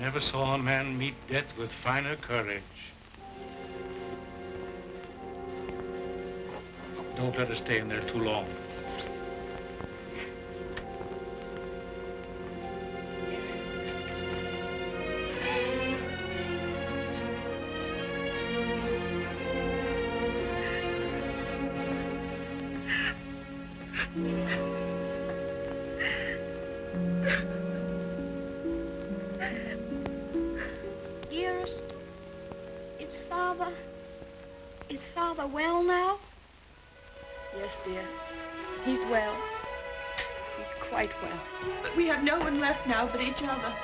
Never saw a man meet death with finer courage. Don't let us stay in there too long. Dearest, is Father well now? Yes, dear. He's well. He's quite well. But we have no one left now but each other.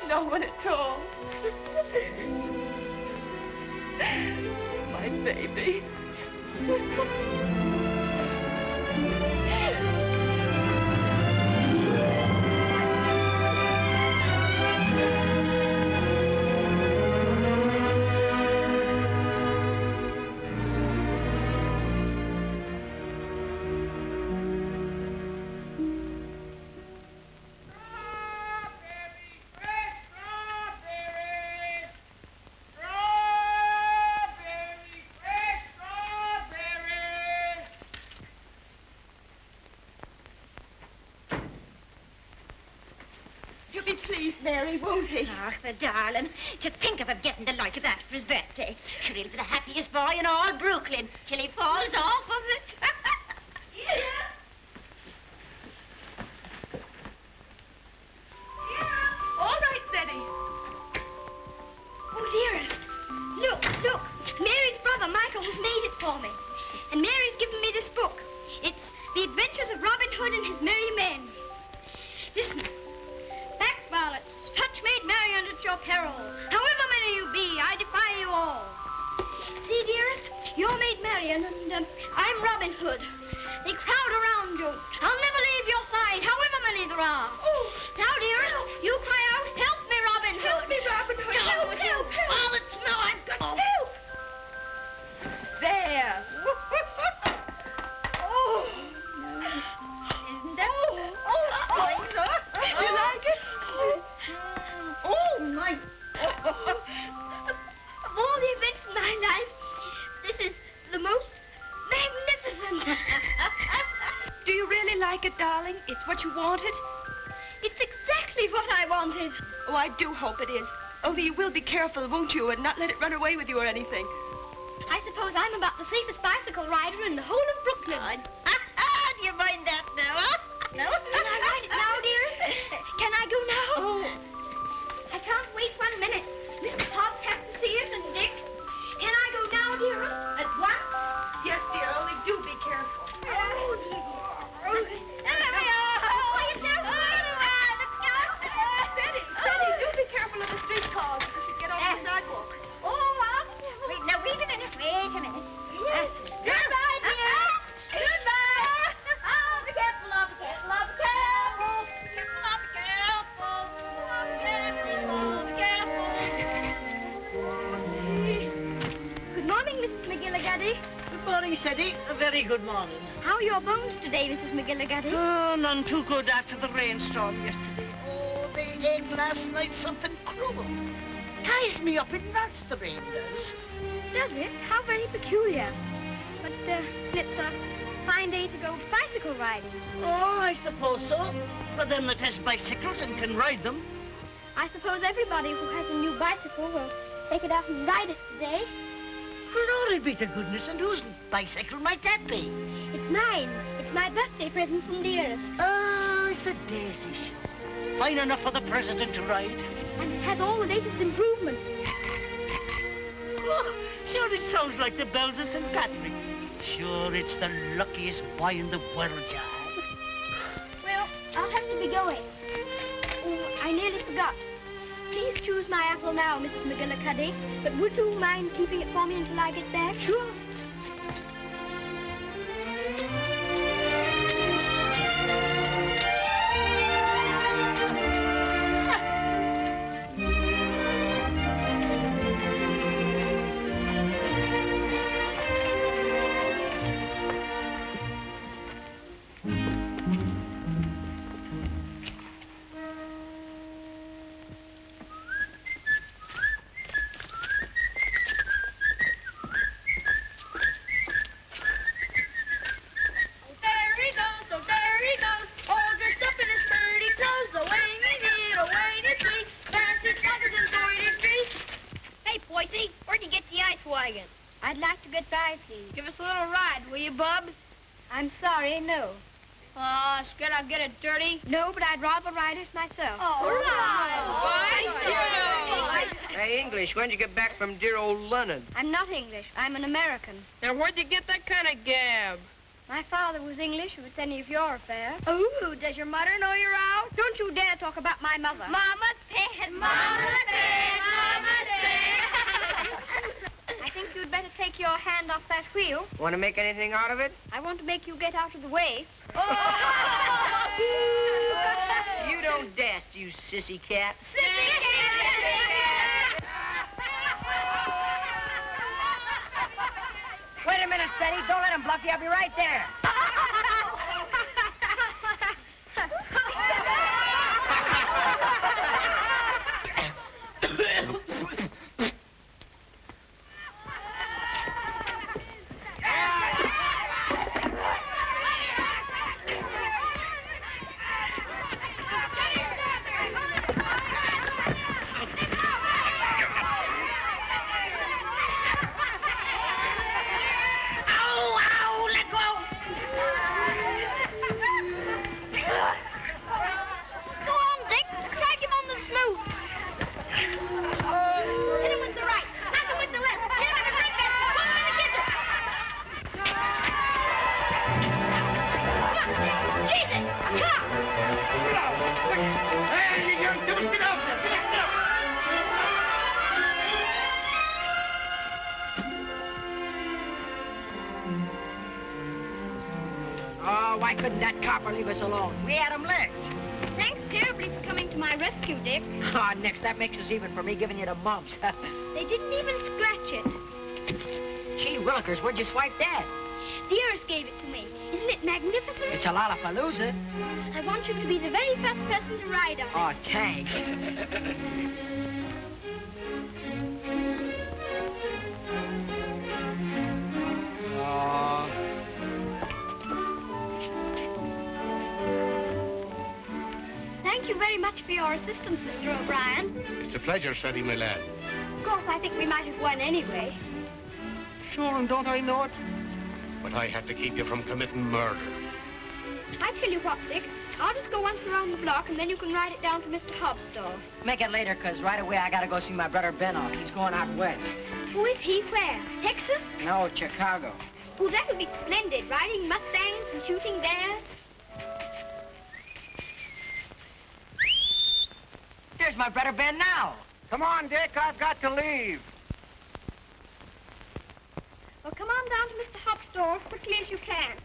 No one at all. My baby. Mary, won't he? Ach, the darling. To think of him getting the like of that for his birthday. Sure, he'll be the happiest boy in all Brooklyn till he falls off of it. Yeah. All right, Ceddie. Oh, dearest. Look. Mary's brother, Michael, has made it for me. And Mary's given me this book. It's The Adventures of Robin Hood and His Merry Men. Listen. Back, varlets. Touch maid Mary under your peril. However many you be, I defy you all. See, dearest, you're maid Marian, and I'm Robin Hood. They crowd around you. I'll never leave your side, however many there are. Oh. Now, dearest, you cry out, help me, Robin Hood. Help me, Robin Hood. Help. Varlets, no, I'm going. Help. There. Oh. Isn't that? You like it? Oh, my. Of all the events in my life, this is the most magnificent. Do you really like it, darling? It's what you wanted? It's exactly what I wanted. Oh, I do hope it is. Only you will be careful, won't you, and not let it run away with you or anything. I suppose I'm about the safest bicycle rider in the whole of Brooklyn. Do you mind that now, huh? No? Can I ride it now, dearest? Can I go now? Oh. I can't wait 1 minute. Mr. Hobbs has to see it, and Dick. Can I go now, dearest? At once? Yes, dear, only do be careful. Oh, there we are. Ceddie, do be careful of the street cars if you should get off the sidewalk. Wait a minute. Goodbye, dear. Goodbye. Oh, be careful, be careful, be careful. Good morning, Mrs. McGillicuddy. Good morning, Ceddie. A very good morning. How are your bones today, Mrs. McGillicuddy? Oh, none too good after the rainstorm yesterday. Oh, they ached last night something cruel. Ties me up in knots, the rain does. Does it? How very peculiar. But it's a fine day to go bicycle riding. Oh, I suppose so. For them that has bicycles and can ride them. I suppose everybody who has a new bicycle will take it out and ride it today. Glory be to goodness, and whose bicycle might that be? It's mine. It's my birthday present from Dearest. Oh, it's a daisy show. Fine enough for the president to ride. And it has all the latest improvements. Oh, sure, it sounds like the bells of St. Patrick. Sure, it's the luckiest boy in the world, child. Well, I'll have to be going. Oh, I nearly forgot. Please choose my apple now, Mrs. McGillicuddy. But would you mind keeping it for me until I get back? Sure. righty. Give us a little ride, will you, Bub? I'm sorry, no. Scared I'll get it dirty? No, but I'd rather ride it myself. All right. Hey, English, when'd you get back from dear old London? I'm not English. I'm an American. Now, where'd you get that kind of gab? My father was English, if it's any of your affair. Oh, does your mother know you're out? Don't you dare talk about my mother. Mama said, Mama said, Mama said. I think you'd better take your hand off that wheel. Want to make anything out of it? I want to make you get out of the way. You don't dast, you sissy cat. Sissy cat! Wait a minute, Ceddie. Don't let him bluff you. I'll be right there. Why couldn't that copper leave us alone? We had him licked. Thanks terribly for coming to my rescue, Dick. Oh, Nix, that makes us even for me giving you the mumps. They didn't even scratch it. Gee willikers, where'd you swipe that? Dearest gave it to me. Isn't it magnificent? It's a lollapalooza. I want you to be the very first person to ride on it. Oh, thanks. Thank you very much for your assistance, Mr. O'Brien. It's a pleasure, Ceddie, my lad. Of course, I think we might have won anyway. Sure, and don't I know it? But I had to keep you from committing murder. I tell you what, Dick. I'll just go once around the block, and then you can ride it down to Mr. Hobbs' store. Make it later, because right away I got to go see my brother Ben off. He's going out west. Who is he? Where? Texas? No, Chicago. Oh, that would be splendid, riding Mustangs and shooting bears. There's my brother Ben now. Come on, Dick. I've got to leave. Well, come on down to Mr. Hobbs' store as quickly as you can.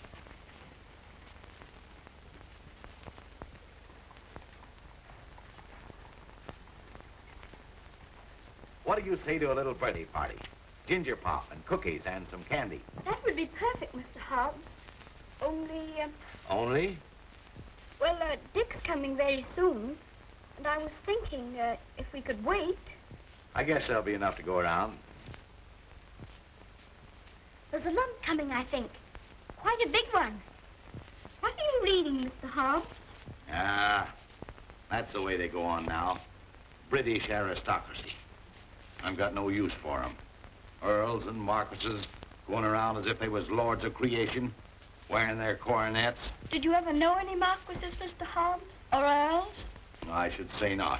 What do you say to a little birthday party? Ginger pop and cookies and some candy. That would be perfect, Mr. Hobbs. Only, Only? well, Dick's coming very soon. And I was thinking, if we could wait. I guess there'll be enough to go around. There's a lump coming, I think. Quite a big one. What are you reading, Mr. Hobbs? Ah, that's the way they go on now. British aristocracy. I've got no use for them. Earls and marquises going around as if they was lords of creation, wearing their coronets. Did you ever know any marquises, Mr. Hobbs? Or earls? I should say not.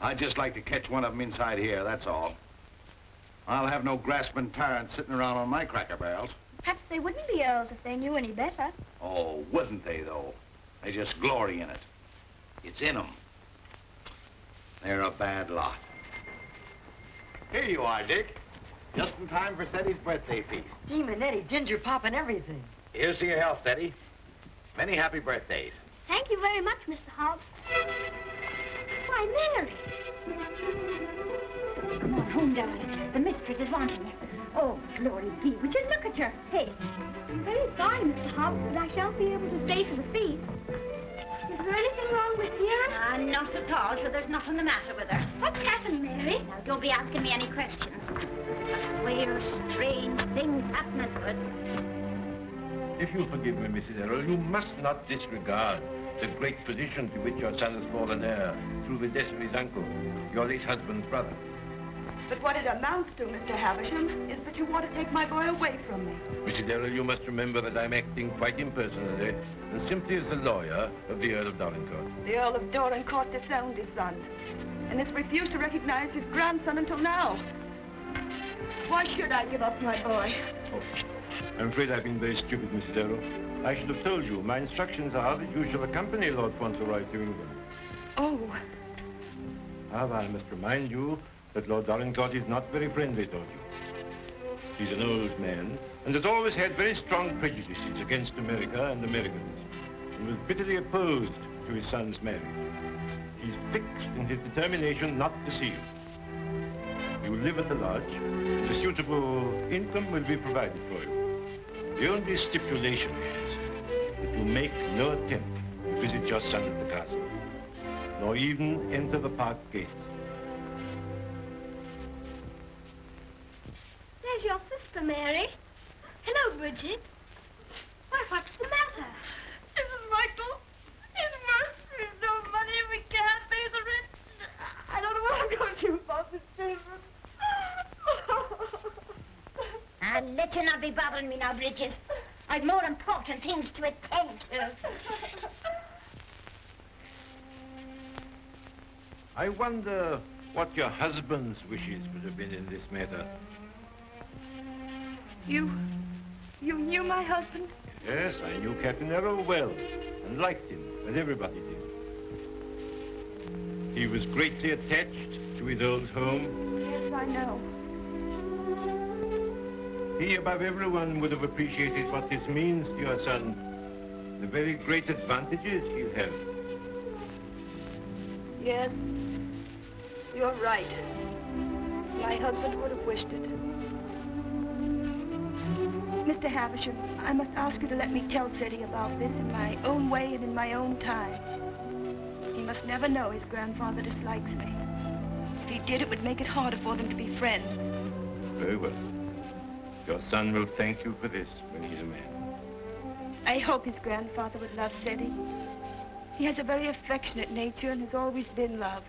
I'd just like to catch one of them inside here, that's all. I'll have no grasping tyrants sitting around on my cracker barrels. Perhaps they wouldn't be earls if they knew any better. Oh, wouldn't they, though? They just glory in it. It's in them. They're a bad lot. Here you are, Dick. Just in time for Ceddie's birthday feast. Gee, Manetti, ginger pop and everything. Here's to your health, Ceddie. Many happy birthdays. Thank you very much, Mr. Hobbs. Why, Mary. Come on home, darling. The mistress is wanting you. Oh, glory be. Would you look at your face? I'm very sorry, Mr. Hobbs, but I shan't be able to stay for the feast. Is there anything wrong with Dearest? Not at all, so there's nothing the matter with her. What's happened, Mary? Now, don't be asking me any questions. Queer, strange things happening to it. If you'll forgive me, Mrs. Errol, you must not disregard the great position to which your son has fallen heir through the death of his uncle, your late husband's brother. But what it amounts to, Mr. Havisham, is that you want to take my boy away from me. Mrs. Errol, you must remember that I'm acting quite impersonally and simply as the lawyer of the Earl of Dorincourt. The Earl of Dorincourt disowned his son and has refused to recognize his grandson until now. Why should I give up my boy? Oh, I'm afraid I've been very stupid, Mrs. Errol. I should have told you. My instructions are that you shall accompany Lord Fauntleroy to England. Oh. However, I must remind you that Lord Dorincourt is not very friendly toward you. He's an old man and has always had very strong prejudices against America and Americans and was bitterly opposed to his son's marriage. He's fixed in his determination not to see you. You live at the lodge, and a suitable income will be provided for you. The only stipulation is that you make no attempt to visit your son at the castle, nor even enter the park gates. There's your sister, Mary. Hello, Bridget. Why, what's the matter? Mrs. Michael, it's worse. We've no money and we can't pay the rent. I don't know what I'm going to do about the children. I'll let you not be bothering me now, Bridget. I've more important things to attend to. I wonder what your husband's wishes would have been in this matter. You knew my husband? Yes, I knew Captain Errol well and liked him, as everybody did. He was greatly attached to his old home. Yes, I know. He, above everyone, would have appreciated what this means to your son, the very great advantages he'll have. Yes, you're right. My husband would have wished it. Mr. Havisham, I must ask you to let me tell Ceddie about this in my own way and in my own time. He must never know his grandfather dislikes me. If he did, it would make it harder for them to be friends. Very well. Your son will thank you for this when he's a man. I hope his grandfather would love Ceddie. He has a very affectionate nature and has always been loved.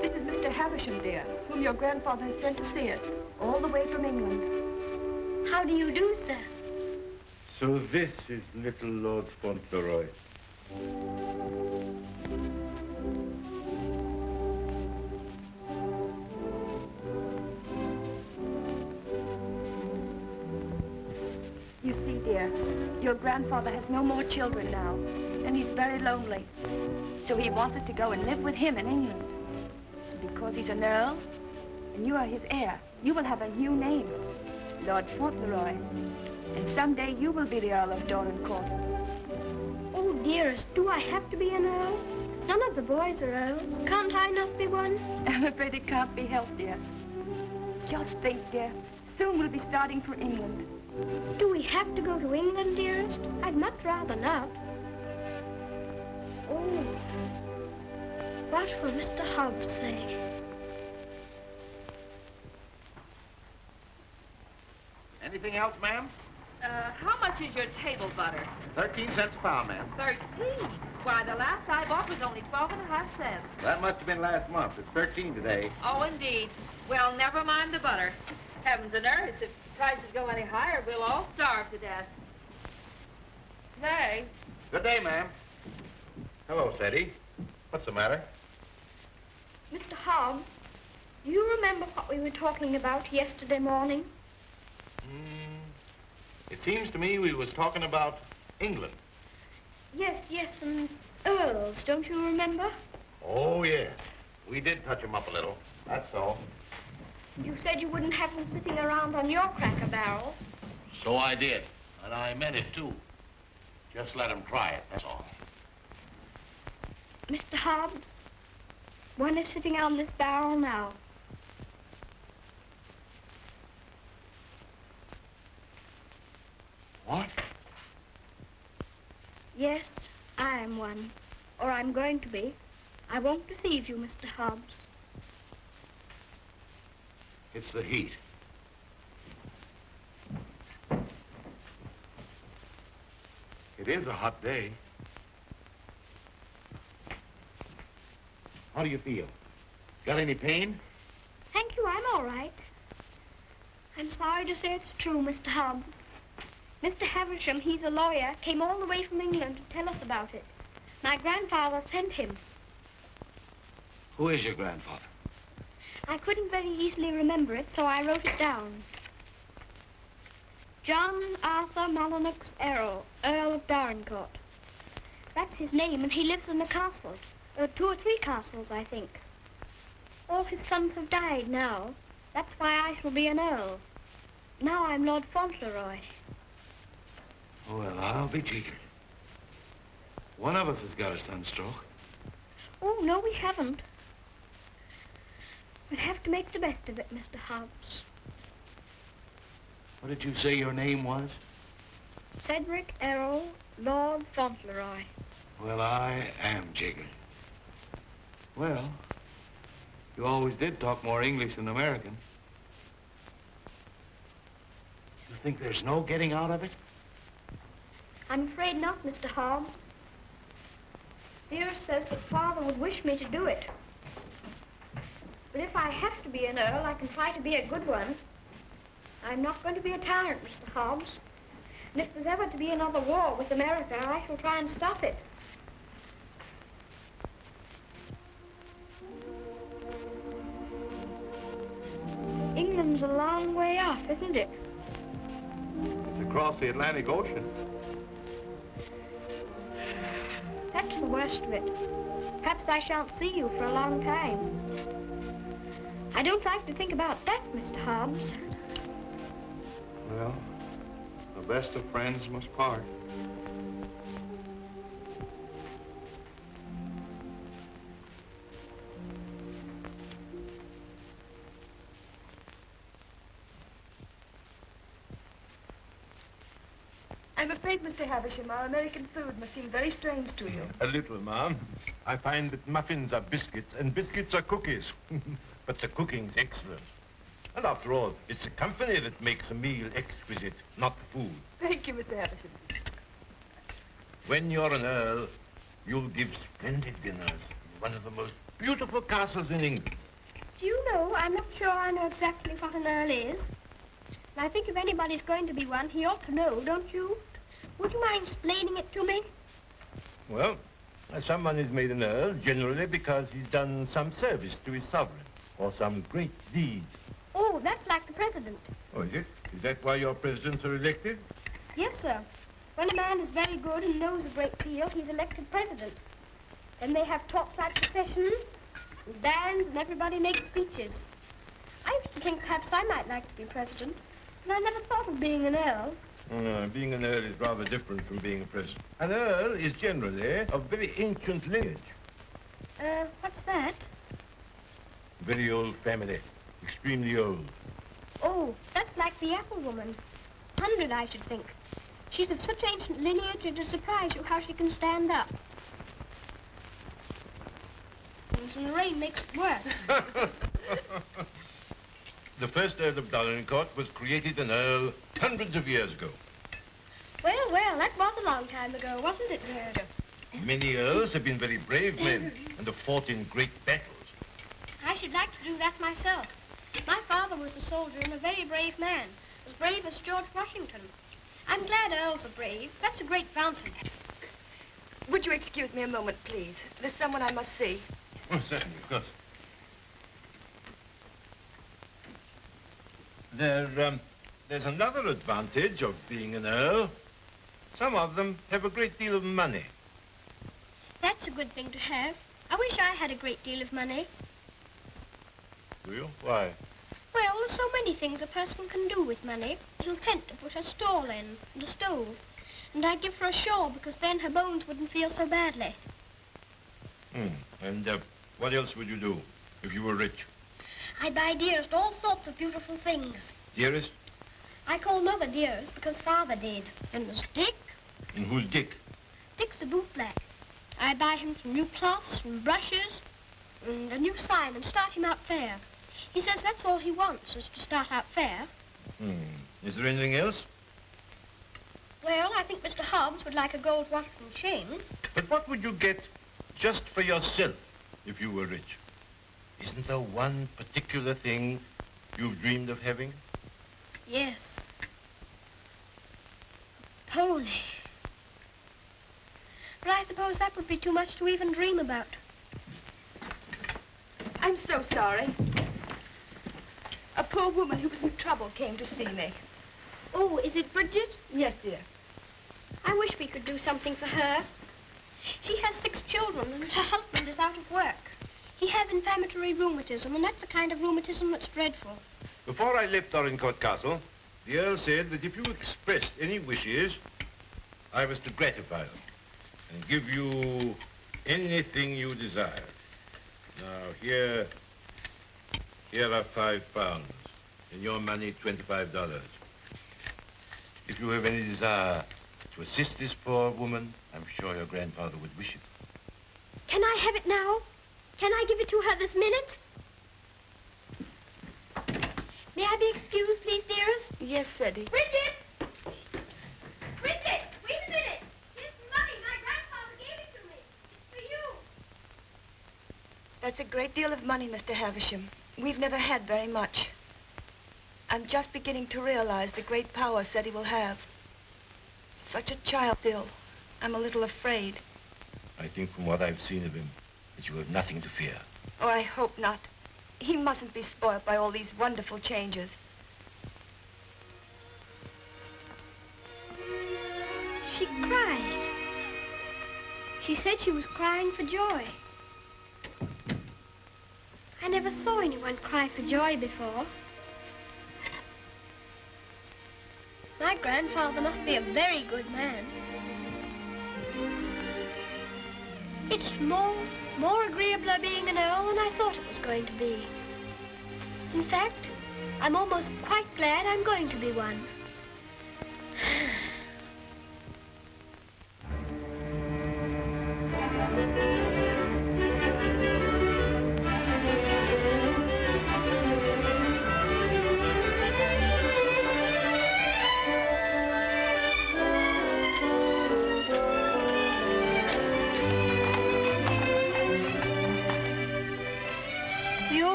This is Mr. Havisham, dear, whom your grandfather has sent to see us, all the way from England. How do you do, sir? So this is little Lord Fauntleroy. You see, dear, your grandfather has no more children now, and he's very lonely. So he wants us to go and live with him in England. Because he's an earl, and you are his heir, you will have a new name, Lord Fauntleroy. And someday you will be the Earl of Dorincourt. Oh, dearest, do I have to be an earl? None of the boys are earls. Can't I not be one? I'm afraid it can't be helped, dear. Just think, dear. Soon we'll be starting for England. Do we have to go to England, dearest? I'd much rather not. Oh, what will Mr. Hobbs say? Anything else, ma'am? How much is your table butter? 13 cents a pound, ma'am. 13. Why, the last I bought was only 12.5 cents. That must have been last month. It's 13 today. Oh, indeed. Well, never mind the butter. Heavens and earth, if prices go any higher, we'll all starve to death. Nay. Good day, ma'am. Hello, Ceddie. What's the matter? Mr. Hobbs, do you remember what we were talking about yesterday morning? It seems to me we was talking about England. Yes, and earls, don't you remember? Oh, yes. We did touch 'em up a little. That's all. You said you wouldn't have them sitting around on your cracker barrels. So I did. And I meant it, too. Just let 'em try it, that's all. Mr. Hobbs, one is sitting on this barrel now. What? Yes, I am one. Or I'm going to be. I won't deceive you, Mr. Hobbs. It's the heat. It is a hot day. How do you feel? Got any pain? Thank you, I'm all right. I'm sorry to say it's true, Mr. Hobbs. Mr. Havisham, he's a lawyer, came all the way from England to tell us about it. My grandfather sent him. Who is your grandfather? I couldn't very easily remember it, so I wrote it down. John Arthur Molyneux Errol, Earl of Dorincourt. That's his name, and he lives in a castle. 2 or 3 castles, I think. All his sons have died now. That's why I shall be an earl. Now I'm Lord Fauntleroy. Well, I'll be jiggered. One of us has got a sunstroke. Oh, no, we haven't. We'll have to make the best of it, Mr. Hobbs. What did you say your name was? Cedric Errol, Lord Fauntleroy. Well, I am jiggered. Well, you always did talk more English than American. You think there's no getting out of it? I'm afraid not, Mr. Hobbs. Dearest says that Father would wish me to do it. But if I have to be an earl, I can try to be a good one. I'm not going to be a tyrant, Mr. Hobbs. And if there's ever to be another war with America, I shall try and stop it. England's a long way off, isn't it? It's across the Atlantic Ocean. That's the worst of it. Perhaps I shan't see you for a long time. I don't like to think about that, Mr. Hobbs. Well, the best of friends must part. I'm afraid, Mr. Havisham, our American food must seem very strange to you. A little, ma'am. I find that muffins are biscuits and biscuits are cookies. But the cooking's excellent. And after all, it's the company that makes a meal exquisite, not the food. Thank you, Mr. Havisham. When you're an earl, you'll give splendid dinners in one of the most beautiful castles in England. Do you know, I'm not sure I know exactly what an earl is. And I think if anybody's going to be one, he ought to know, don't you? Would you mind explaining it to me? Well, someone is made an earl generally because he's done some service to his sovereign or some great deed. Oh, that's like the president. Oh, is it? Is that why your presidents are elected? Yes, sir. When a man is very good and knows a great deal, he's elected president. Then they have talks like processions, and bands, and everybody makes speeches. I used to think perhaps I might like to be president, but I never thought of being an earl. Being an earl is rather different from being a president. An earl is generally of very ancient lineage. What's that? Very old family. Extremely old. Oh, that's like the apple woman. 100, I should think. She's of such ancient lineage, it'll surprise you how she can stand up. And the rain makes it worse. The first Earl of Dorincourt was created an earl hundreds of years ago. Well, that was a long time ago, wasn't it, dear? Many earls have been very brave men and have fought in great battles. I should like to do that myself. My father was a soldier and a very brave man, as brave as George Washington. I'm glad earls are brave. That's a great bounty. Would you excuse me a moment, please? There's someone I must see. Oh, certainly, of course. There's another advantage of being an earl. Some of them have a great deal of money. That's a good thing to have. I wish I had a great deal of money. Do you? Why? Well, there's so many things a person can do with money. A little tent to put her stall in, and a stove. And I'd give her a shawl, because then her bones wouldn't feel so badly. And what else would you do if you were rich? I'd buy Dearest all sorts of beautiful things. Dearest? I call Mother Dearest because Father did. And there's Dick. And who's Dick? Dick's a bootblack. I buy him some new cloths and brushes and a new sign and start him out fair. He says that's all he wants, is to start out fair. Is there anything else? Well, I think Mr. Hobbs would like a gold watch and chain. But what would you get just for yourself if you were rich? Isn't there one particular thing you've dreamed of having? Yes. A pony. But I suppose that would be too much to even dream about. I'm so sorry. A poor woman who was in trouble came to see me. Oh, is it Bridget? Yes, dear. I wish we could do something for her. She has 6 children, and her husband is out of work. He has inflammatory rheumatism, and that's the kind of rheumatism that's dreadful. Before I left Dorincourt Castle, the Earl said that if you expressed any wishes, I was to gratify them and give you anything you desired. Now, here are £5, and your money, $25. If you have any desire to assist this poor woman, I'm sure your grandfather would wish it. Can I have it now? Can I give it to her this minute? May I be excused, please, dearest? Yes, Ceddie. Bridget! Bridget, wait a minute. Here's some money. My grandfather gave it to me. It's for you. That's a great deal of money, Mr. Havisham. We've never had very much. I'm just beginning to realize the great power Ceddie will have. Such a child still. I'm a little afraid. I think from what I've seen of him, that you have nothing to fear. Oh, I hope not. He mustn't be spoiled by all these wonderful changes. She cried. She said she was crying for joy. I never saw anyone cry for joy before. My grandfather must be a very good man. It's more agreeable being an Earl than I thought it was going to be. In fact, I'm almost quite glad I'm going to be one.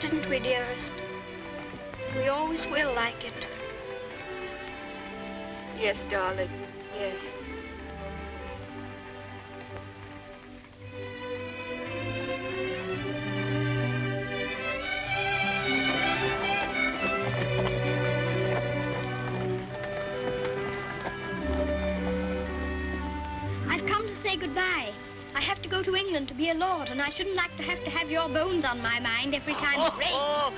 Didn't we, dearest? We always will like it. Yes, darling. Yes. I've come to say goodbye. I have to go to England to be a lord, and I shouldn't like to have your bones on my mind every time it rains. Oh,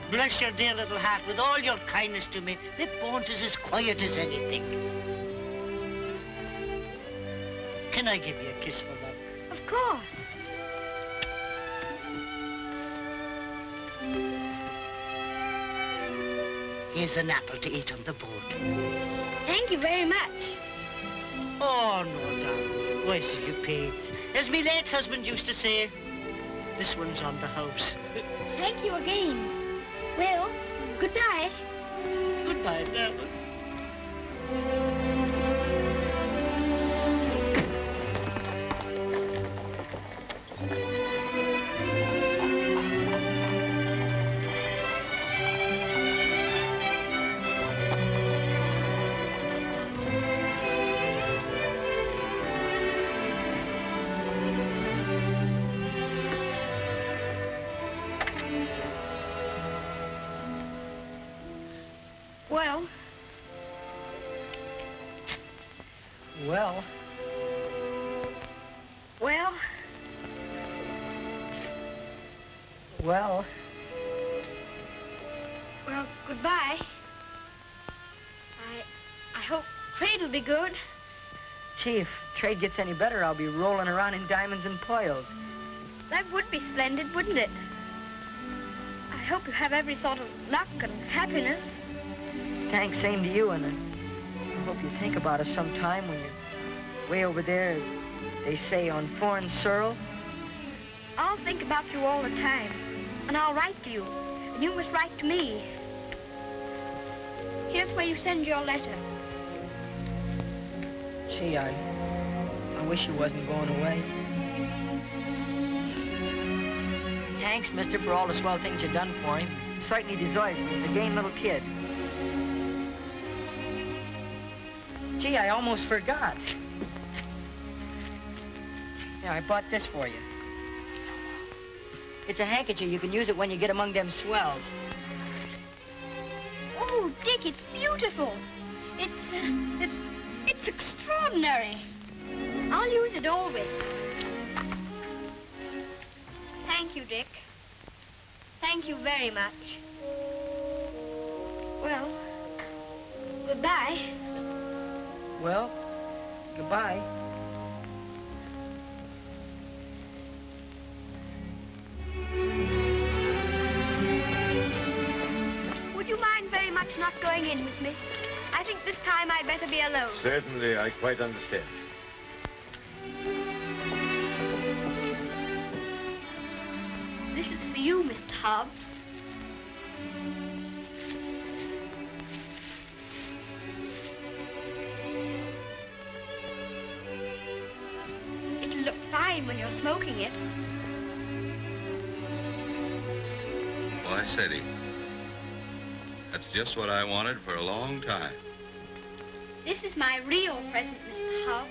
bless your dear little heart with all your kindness to me. The Bones is as quiet as anything. Can I give you a kiss for that? Of course. Here's an apple to eat on the boat. Thank you very much. Oh, no, darling. Why should you pay? As my late husband used to say, this one's on the house. Thank you again. Well, goodbye. Goodbye, darling. Well, goodbye. I hope trade will be good. Gee, if trade gets any better, I'll be rolling around in diamonds and pearls. That would be splendid, wouldn't it? I hope you have every sort of luck and happiness. Thanks, same to you, and I hope you think about us sometime when you're way over there, as they say, on foreign soil. I'll think about you all the time, and I'll write to you, and you must write to me. Here's where you send your letter. Gee, I wish you wasn't going away. Thanks, mister, for all the swell things you've done for him. He certainly deserves it. He's a game little kid. Gee, I almost forgot. Yeah, I bought this for you. It's a handkerchief. You can use it when you get among them swells. Oh, Dick, it's beautiful. It's extraordinary. I'll use it always. Thank you, Dick. Thank you very much. Well, goodbye. Well, goodbye. Would you mind very much not going in with me? I think this time I'd better be alone. Certainly, I quite understand. This is for you, Mr. Hobbs. It'll look fine when you're smoking it. Why, Ceddie, that's just what I wanted for a long time. This is my real present, Mr. Hobbs.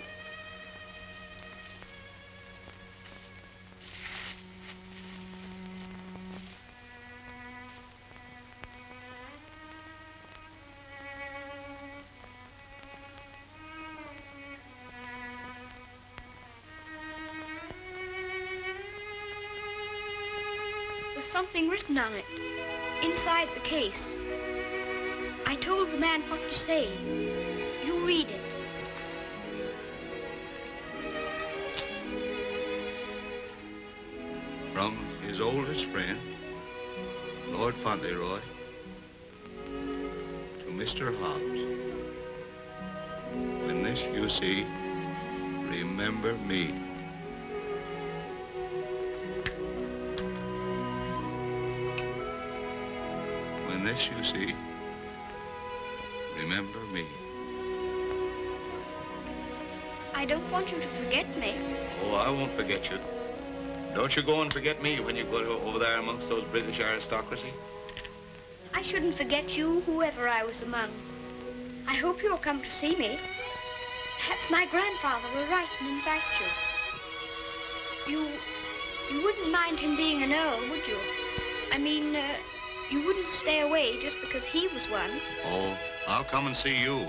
Something written on it, inside the case. I told the man what to say. You read it. From his oldest friend, Lord Fauntleroy, to Mr. Hobbs. When this you see, remember me. When this you see, remember me. I don't want you to forget me. Oh, I won't forget you. Don't you go and forget me when you go over there amongst those British aristocracy. I shouldn't forget you, whoever I was among. I hope you'll come to see me. Perhaps my grandfather will write and invite you. You wouldn't mind him being an Earl, would you? I mean, you wouldn't stay away just because he was one. Oh, I'll come and see you.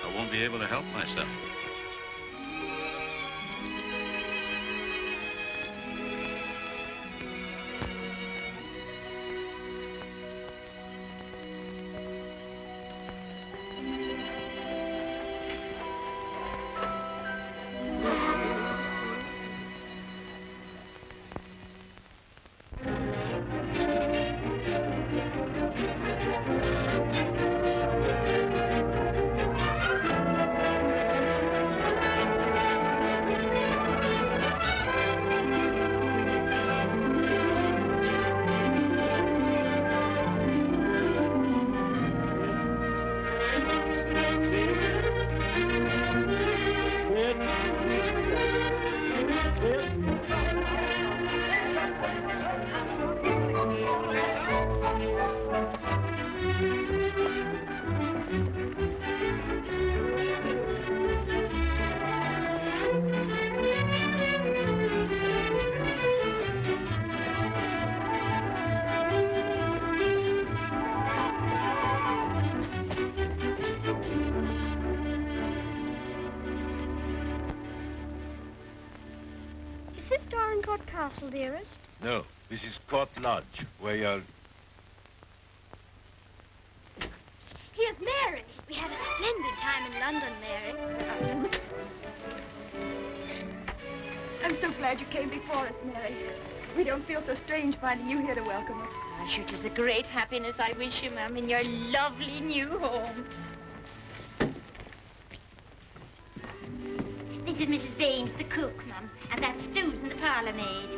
I won't be able to help myself. Dorincourt Castle, dearest? No, this is Court Lodge, where you're... Here's Mary. We had a splendid time in London, Mary. I'm so glad you came before us, Mary. We don't feel so strange finding you here to welcome us. I sure it is a great happiness I wish you, ma'am, in your lovely new home. This is Mrs. Baines, the cook, ma'am, and that's Susan, the parlour maid.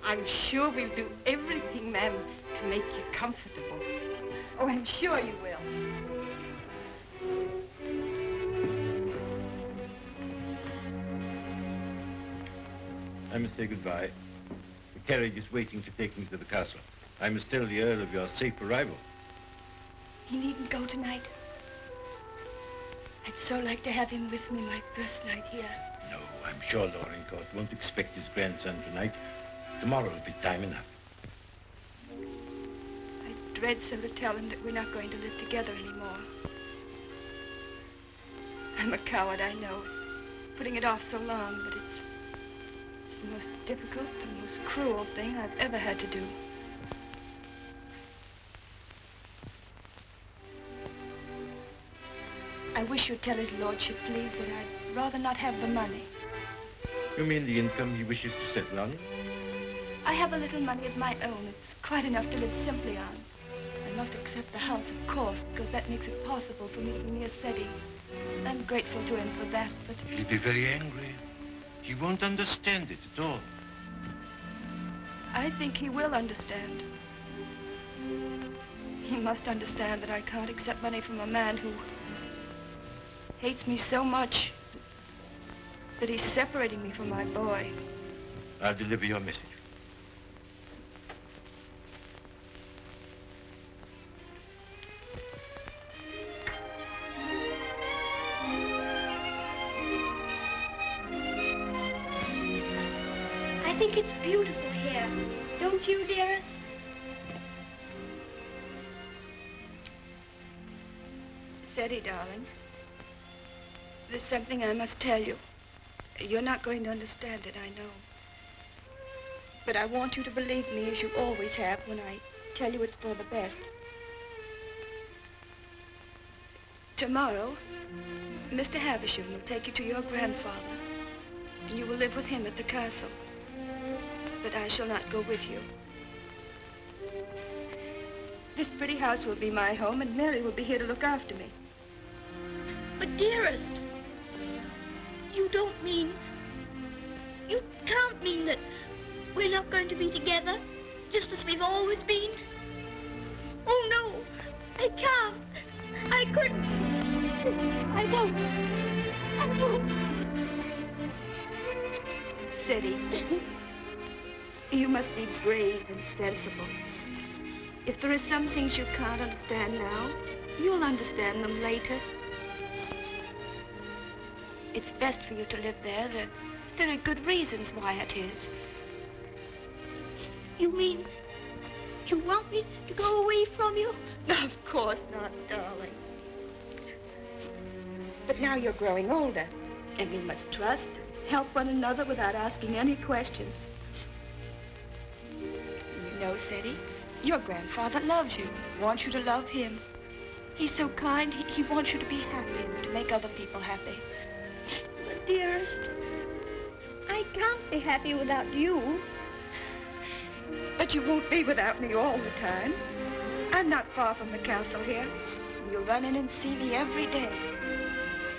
I'm sure we'll do everything, ma'am, to to make you comfortable. Oh, I'm sure you will. I must say goodbye. The carriage is waiting to take me to the castle. I must tell the Earl of your safe arrival. He needn't go tonight. I'd so like to have him with me my first night here. No, I'm sure Dorincourt won't expect his grandson tonight. Tomorrow will be time enough. I dread so to tell him that we're not going to live together anymore. I'm a coward, I know. Putting it off so long, but it's the most difficult, the most cruel thing I've ever had to do. I wish you'd tell his lordship, please, that I'd rather not have the money. You mean the income he wishes to settle on? I have a little money of my own. It's quite enough to live simply on. I must accept the house, of course, because that makes it possible for me to be near Ceddie. I'm grateful to him for that, but... He'll be very angry. He won't understand it at all. I think he will understand. He must understand that I can't accept money from a man who hates me so much that he's separating me from my boy. I'll deliver your message. I think it's beautiful here. Don't you, dearest? Ceddie, darling. There's something I must tell you. You're not going to understand it, I know. But I want you to believe me as you always have when I tell you it's for the best. Tomorrow, Mr. Havisham will take you to your grandfather, and you will live with him at the castle. But I shall not go with you. This pretty house will be my home, and Mary will be here to look after me. But, dearest, you don't mean... You can't mean that we're not going to be together, just as we've always been. Oh, no, I can't. I couldn't. I won't. I won't. Ceddie, you must be brave and sensible. If there are some things you can't understand now, you'll understand them later. It's best for you to live there. There are good reasons why it is. You mean you want me to go away from you? Of course not, darling. But now you're growing older, and we must trust and help one another without asking any questions. You know, Ceddie, your grandfather loves you, wants you to love him. He's so kind, he wants you to be happy and to make other people happy. But, dearest, I can't be happy without you. But you won't be without me all the time. I'm not far from the castle here. You'll run in and see me every day.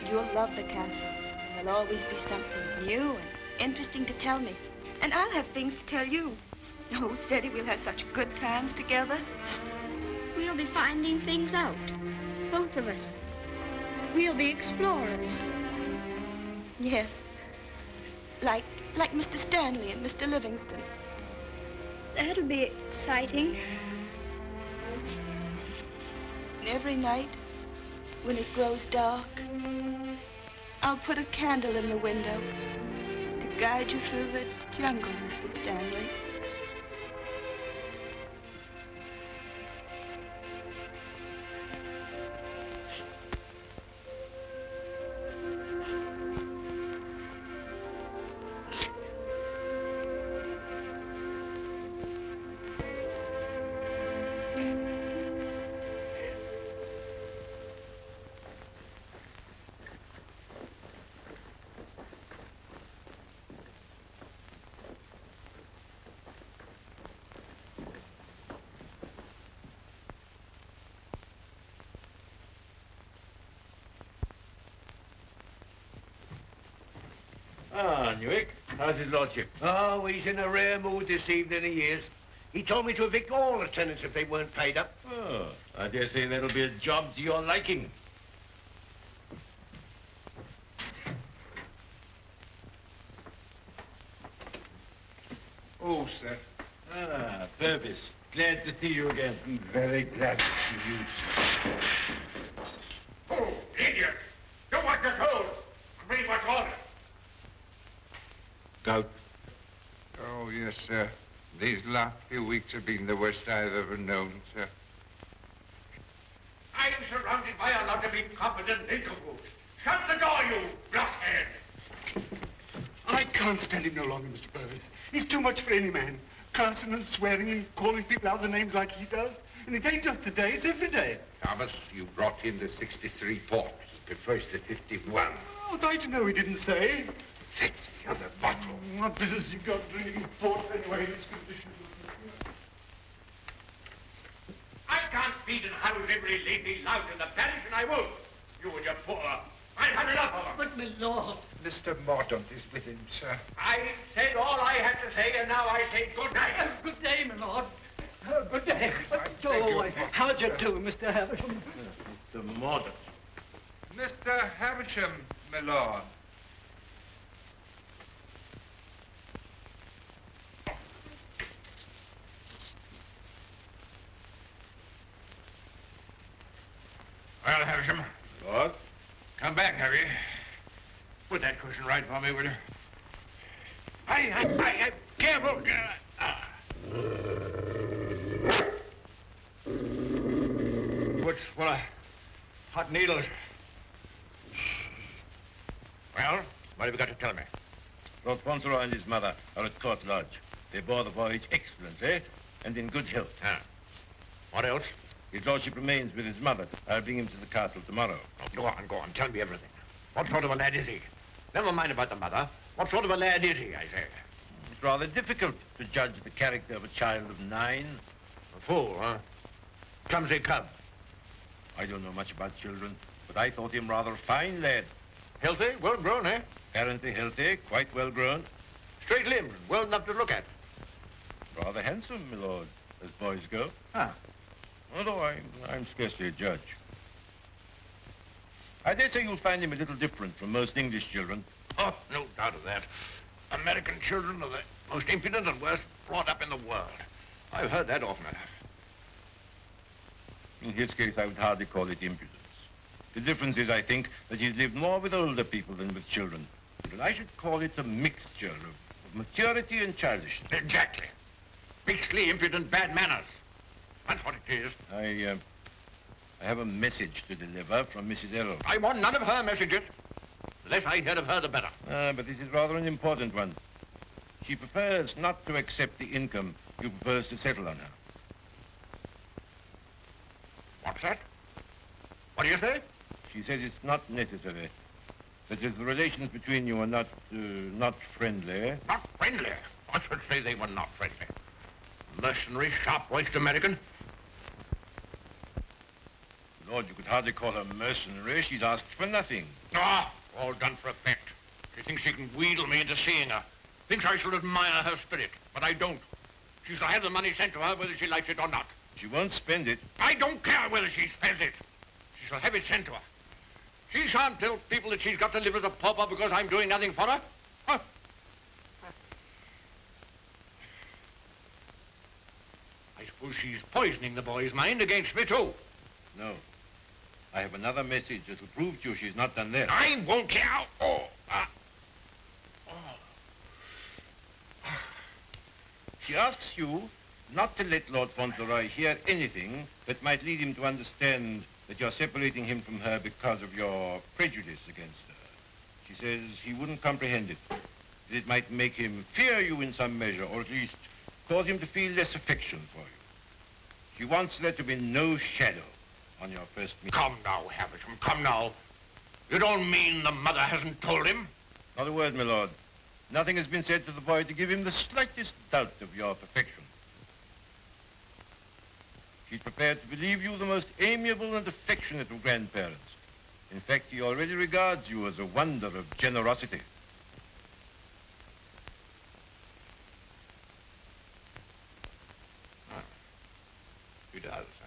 You'll love the castle. There'll always be something new and interesting to tell me. And I'll have things to tell you. Oh, Ceddie, we'll have such good times together. We'll be finding things out, both of us. We'll be explorers. Yes. Like Mr. Stanley and Mr. Livingston. That'll be exciting. And every night, when it grows dark, I'll put a candle in the window to guide you through the jungle, Mr. Stanley. Ah, Newick, how's his lordship? Oh, he's in a rare mood this evening, he is. He told me to evict all the tenants if they weren't paid up. Oh, I dare say that'll be a job to your liking. Oh, sir. Ah, Purvis. Glad to see you again. I'm very glad to see you, sir. Oh, idiot! Do what you're told. Read what's ordered. Gout. Oh, yes, sir. These last few weeks have been the worst I've ever known, sir. I am surrounded by a lot of incompetent nincompoops. Shut the door, you blockhead! I can't stand him no longer, Mr. Purvis. He's too much for any man. Cursing and swearing and calling people out the names like he does. And it ain't just today, it's every day. Thomas, you brought in the 63 port. He prefers the 51. Oh, I to know he didn't say. 60 on the bottle. What business you got drinking port anyway in these conditions? I can't feed and house every lady lout in the parish, and I won't. You and your poor. I've had enough of them. But, my lord. Mr. Mordaunt is with him, sir. I said all I had to say, and now I say good night. Good day, my lord. Good day. beg your How'd you do, Mr. Havisham? Mr. Mordaunt. Mr. Havisham, my lord. Well, Havisham. Lord? Come back, have you? Put that cushion right for me, will you? I careful. What's full of hot needles? Well, what have you got to tell me? Lord Fauntleroy and his mother are at Court Lodge. They bore the voyage excellently and in good health. Ah. What else? His lordship remains with his mother. I'll bring him to the castle tomorrow. Oh, go on. Tell me everything. What sort of a lad is he? Never mind about the mother. What sort of a lad is he, I say? It's rather difficult to judge the character of a child of 9. A fool, huh? Clumsy cub. I don't know much about children, but I thought him rather a fine lad. Healthy, well grown, eh? Apparently healthy, quite well grown. Straight limbed, well enough to look at. Rather handsome, my lord, as boys go. Huh. Although I'm scarcely a judge. I dare say you'll find him a little different from most English children. Oh, no doubt of that. American children are the most impudent and worst brought up in the world. I've heard that often enough. In his case, I would hardly call it impudence. The difference is, I think, that he's lived more with older people than with children. And I should call it a mixture of maturity and childishness. Exactly. Beastly, impudent, bad manners. That's what it is. I have a message to deliver from Mrs. Errol. I want none of her messages. The less I hear of her, the better. But this is rather an important one. She prefers not to accept the income you propose to settle on her. What's that? What do you say? She says it's not necessary. That is, the relations between you are not friendly. Not friendly? I should say they were not friendly. Mercenary, sharp-voiced American. Lord, you could hardly call her mercenary. She's asked for nothing. Ah, all done for effect. She thinks she can wheedle me into seeing her. Thinks I shall admire her spirit, but I don't. She shall have the money sent to her whether she likes it or not. She won't spend it. I don't care whether she spends it. She shall have it sent to her. She shan't tell people that she's got to live as a pauper because I'm doing nothing for her. Huh? I suppose she's poisoning the boy's mind against me, too. No. I have another message that will prove to you she's not done that. I won't care. She asks you not to let Lord Fauntleroy hear anything that might lead him to understand that you're separating him from her because of your prejudice against her. She says he wouldn't comprehend it. That it might make him fear you in some measure, or at least cause him to feel less affection for you. She wants there to be no shadow on your first meeting. Come now, Havisham, come now. You don't mean the mother hasn't told him? Not a word, my lord. Nothing has been said to the boy to give him the slightest doubt of your perfection. She's prepared to believe you the most amiable and affectionate of grandparents. In fact, he already regards you as a wonder of generosity.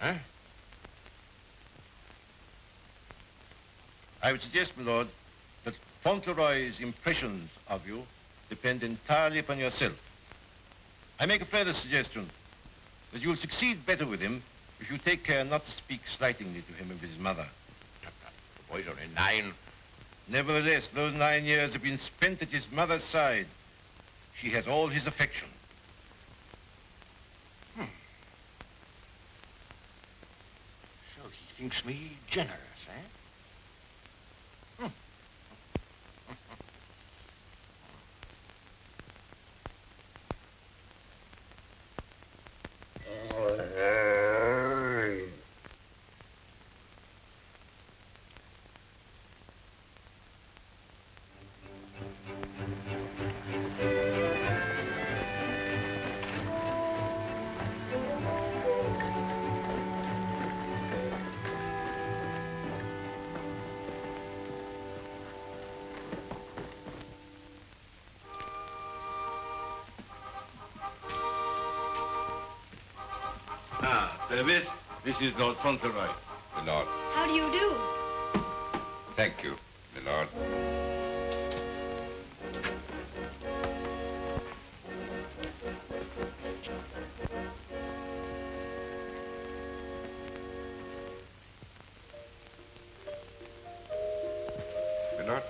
Huh? I would suggest, my lord, that Fauntleroy's impressions of you depend entirely upon yourself. I make a further suggestion, that you'll succeed better with him if you take care not to speak slightingly to him of his mother. The boy's only 9. Nevertheless, those 9 years have been spent at his mother's side. She has all his affection. So he thinks me generous, eh? Service, this is Lord Fauntleroy. My lord. How do you do? Thank you, my lord. My lord.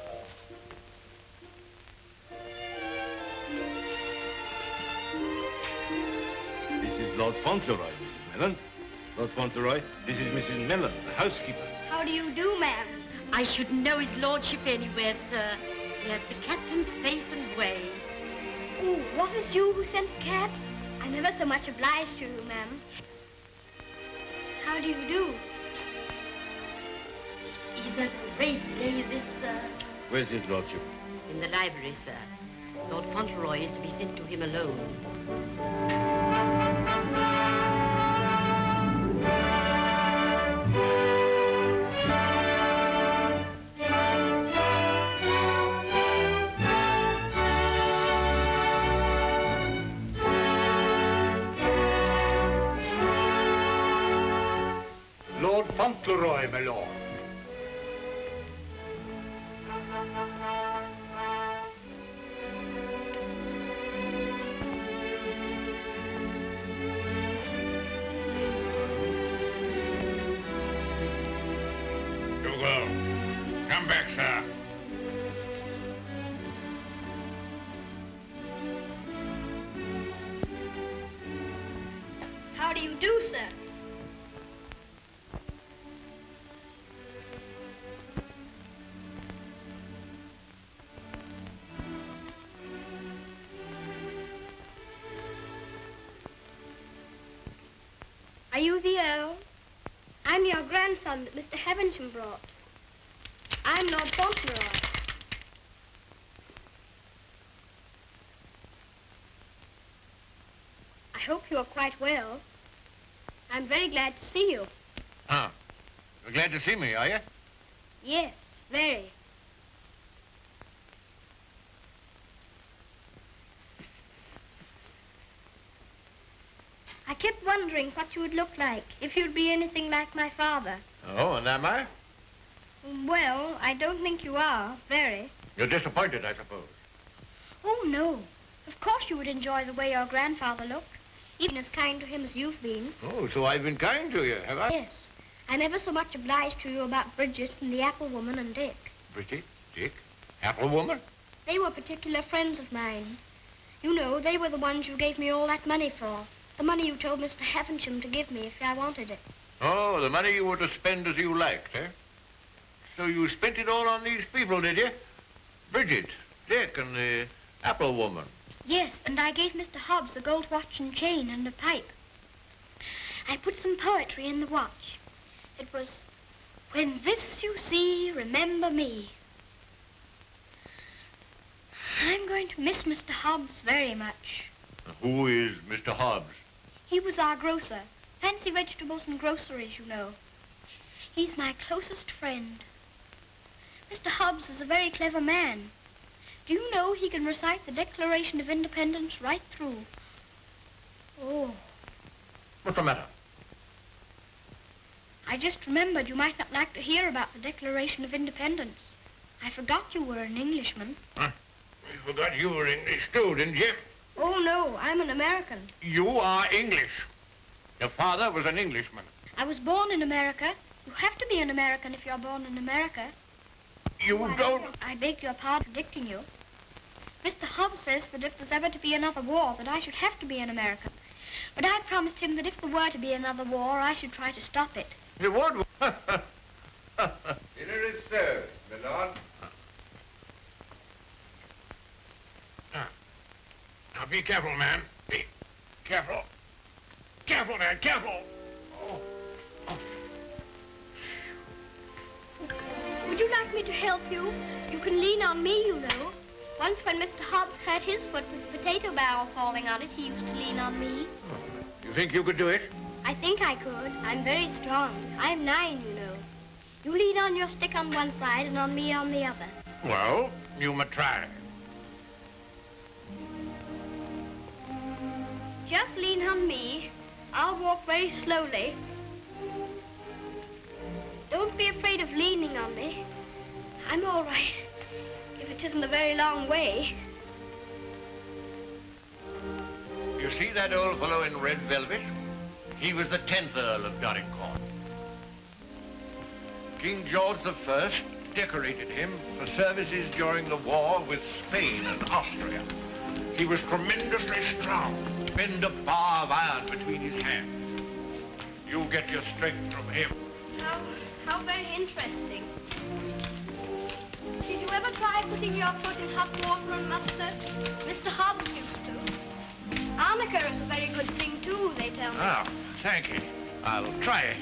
This is Lord Fauntleroy, Mrs. Mellon. Lord Fauntleroy, this is Mrs. Mellon, the housekeeper. How do you do, ma'am? I shouldn't know his lordship anywhere, sir. He has the captain's face and way. Oh, was it you who sent the cab? I'm ever so much obliged to you, ma'am. How do you do? He's a great day, this, sir. Where's his lordship? In the library, sir. Lord Fauntleroy is to be sent to him alone. Lord Fauntleroy, my lord. Dougal, come back, sir. How do you do, sir? Are you the Earl? I'm your grandson that Mr. Havisham brought. I'm Lord Fauntleroy. I hope you're quite well. I'm very glad to see you. Ah, you're glad to see me, are you? Yes, very. I kept wondering what you would look like if you'd be anything like my father. Oh, and am I? Well, I don't think you are, very. You're disappointed, I suppose. Oh, no. Of course you would enjoy the way your grandfather looked, even as kind to him as you've been. Oh, so I've been kind to you, have I? Yes. I'm ever so much obliged to you about Bridget and the apple woman and Dick. Bridget, Dick, apple woman? They were particular friends of mine. You know, they were the ones you gave me all that money for. The money you told Mr. Havisham to give me if I wanted it. Oh, the money you were to spend as you liked, eh? So you spent it all on these people, did you? Bridget, Dick, and the apple woman. Yes, and I gave Mr. Hobbs a gold watch and chain and a pipe. I put some poetry in the watch. It was, "When this you see, remember me." I'm going to miss Mr. Hobbs very much. Who is Mr. Hobbs? He was our grocer. Fancy vegetables and groceries, you know. He's my closest friend. Mr. Hobbs is a very clever man. Do you know he can recite the Declaration of Independence right through? Oh. What's the matter? I just remembered you might not like to hear about the Declaration of Independence. I forgot you were an Englishman. Huh? You forgot you were English too, didn't you? Oh, no, I'm an American. You are English. Your father was an Englishman. I was born in America. You have to be an American if you're born in America. You don't... I beg your pardon for predicting you. Mr. Hobbs says that if there's ever to be another war, that I should have to be an American. But I promised him that if there were to be another war, I should try to stop it. You would? Dinner is served, my lord. Now, be careful, man. Be careful. Careful, man, careful. Oh. Would you like me to help you? You can lean on me, you know. Once when Mr. Hobbs hurt his foot with the potato barrel falling on it, he used to lean on me. You think you could do it? I think I could. I'm very strong. I'm 9, you know. You lean on your stick on one side and on me on the other. Well, you may try. Just lean on me. I'll walk very slowly. Don't be afraid of leaning on me. I'm all right, if it isn't a very long way. You see that old fellow in red velvet? He was the 10th Earl of Dorincourt. King George I decorated him for services during the war with Spain and Austria. He was tremendously strong, bend a bar of iron between his hands. You get your strength from him. How very interesting. Did you ever try putting your foot in hot water and mustard? Mr. Hobbs used to. Arnica is a very good thing, too, they tell me. Oh, thank you. I'll try it.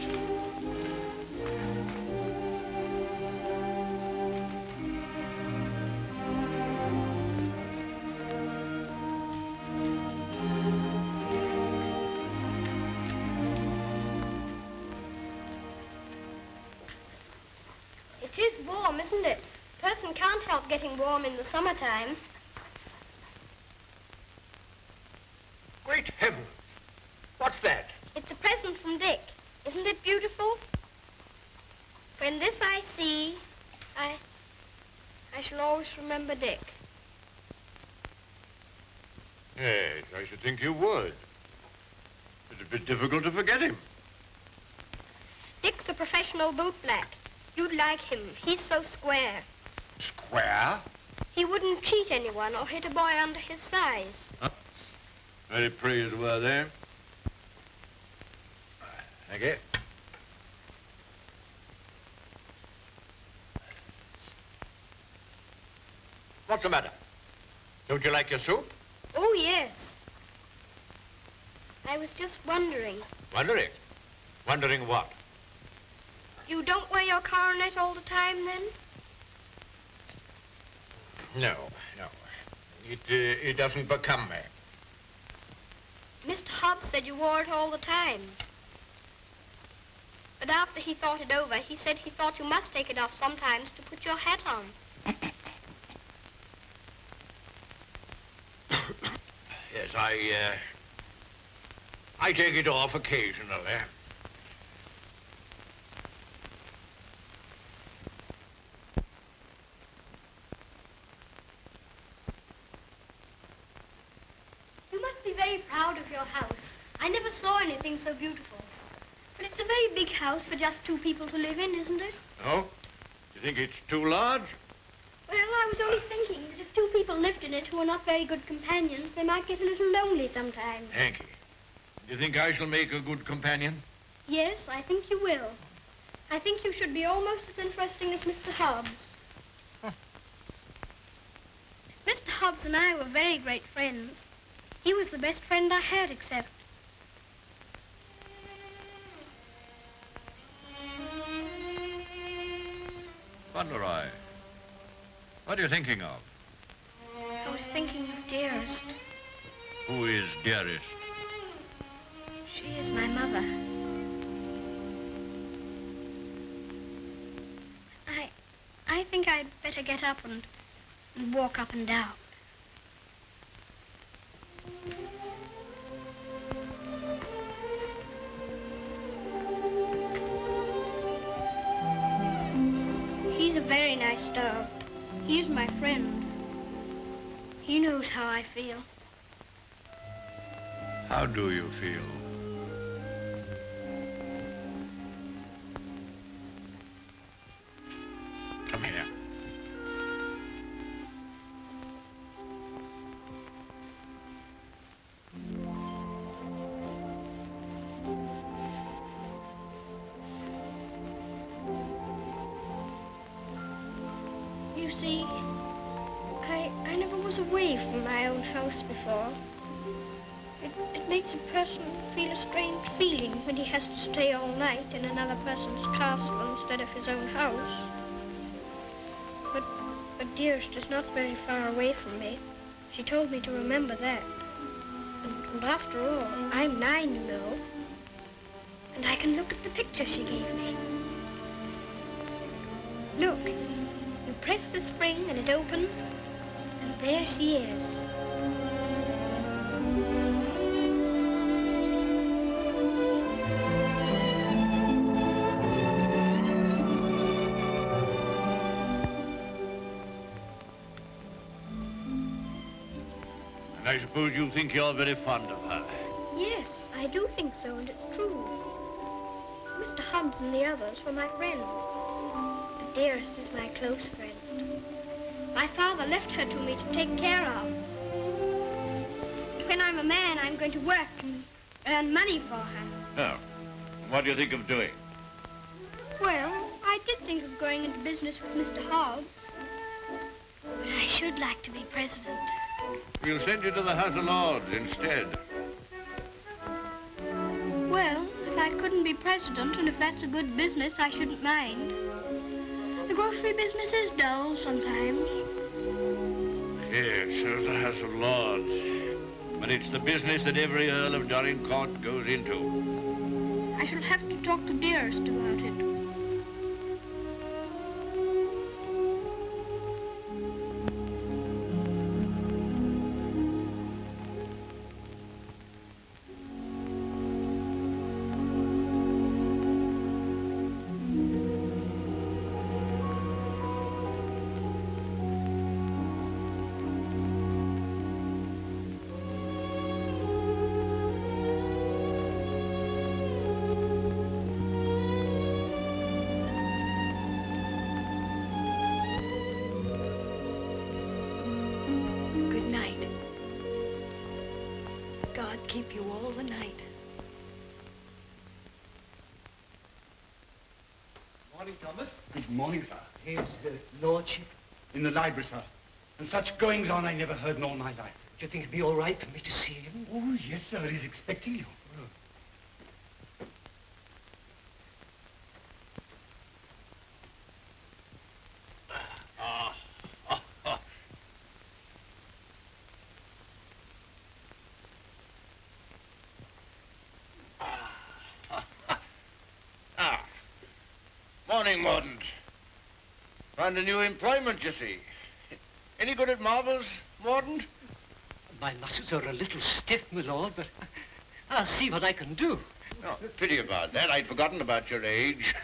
It is warm, isn't it? A person can't help getting warm in the summertime. Great heavens! What's that? It's a present from Dick. Isn't it beautiful? When this I see, I shall always remember Dick. Yes, I should think you would. It'd be difficult to forget him. Dick's a professional bootblack. You'd like him. He's so square. Square? He wouldn't cheat anyone or hit a boy under his size. Huh? Very praiseworthy. Thank you. What's the matter? Don't you like your soup? Oh, yes. I was just wondering. Wondering? Wondering what? You don't wear your coronet all the time, then? No. It doesn't become me. Mr. Hobbs said you wore it all the time. But after he thought it over, he said he thought you must take it off sometimes to put your hat on. Yes, I take it off occasionally. You must be very proud of your house. I never saw anything so beautiful. But it's a very big house for just 2 people to live in, isn't it? Oh? You think it's too large? Well, I was only thinking that if 2 people lived in it who are not very good companions, they might get a little lonely sometimes. Thank you. Do you think I shall make a good companion? Yes, I think you will. I think you should be almost as interesting as Mr. Hobbs. Huh. Mr. Hobbs and I were very great friends. He was the best friend I had, except... Fauntleroy, what are you thinking of? I was thinking of Dearest. Who is Dearest? She is my mother. I think I'd better get up and walk up and down. He's my friend. He knows how I feel. How do you feel? Come here. You see, I never was away from my own house before. It makes a person feel a strange feeling when he has to stay all night in another person's castle instead of his own house. But Dearest is not very far away from me. She told me to remember that. And after all, I'm 9, you know. And I can look at the picture she gave me. Look, you press the spring and it opens, and there she is. I suppose you think you're very fond of her. Yes, I do think so, and it's true. Mr. Hobbs and the others were my friends. But Dearest is my close friend. My father left her to me to take care of. When I'm a man, I'm going to work and earn money for her. Oh. What do you think of doing? Well, I did think of going into business with Mr. Hobbs. But I should like to be president. We'll send you to the House of Lords instead. Well, if I couldn't be president, and if that's a good business, I shouldn't mind. The grocery business is dull sometimes. Yes, so's the House of Lords. But it's the business that every Earl of Dorincourt goes into. I shall have to talk to Dearest about it. Keep you all the night. Morning, Thomas. Good morning, sir. His lordship? In the library, sir. And such goings on I never heard in all my life. Do you think it'd be all right for me to see him? Oh, yes, sir. He's expecting you. Morning, Mordaunt. Found a new employment, you see. Any good at marbles, Mordaunt? My muscles are a little stiff, my lord, but I'll see what I can do. Oh, pity about that. I'd forgotten about your age.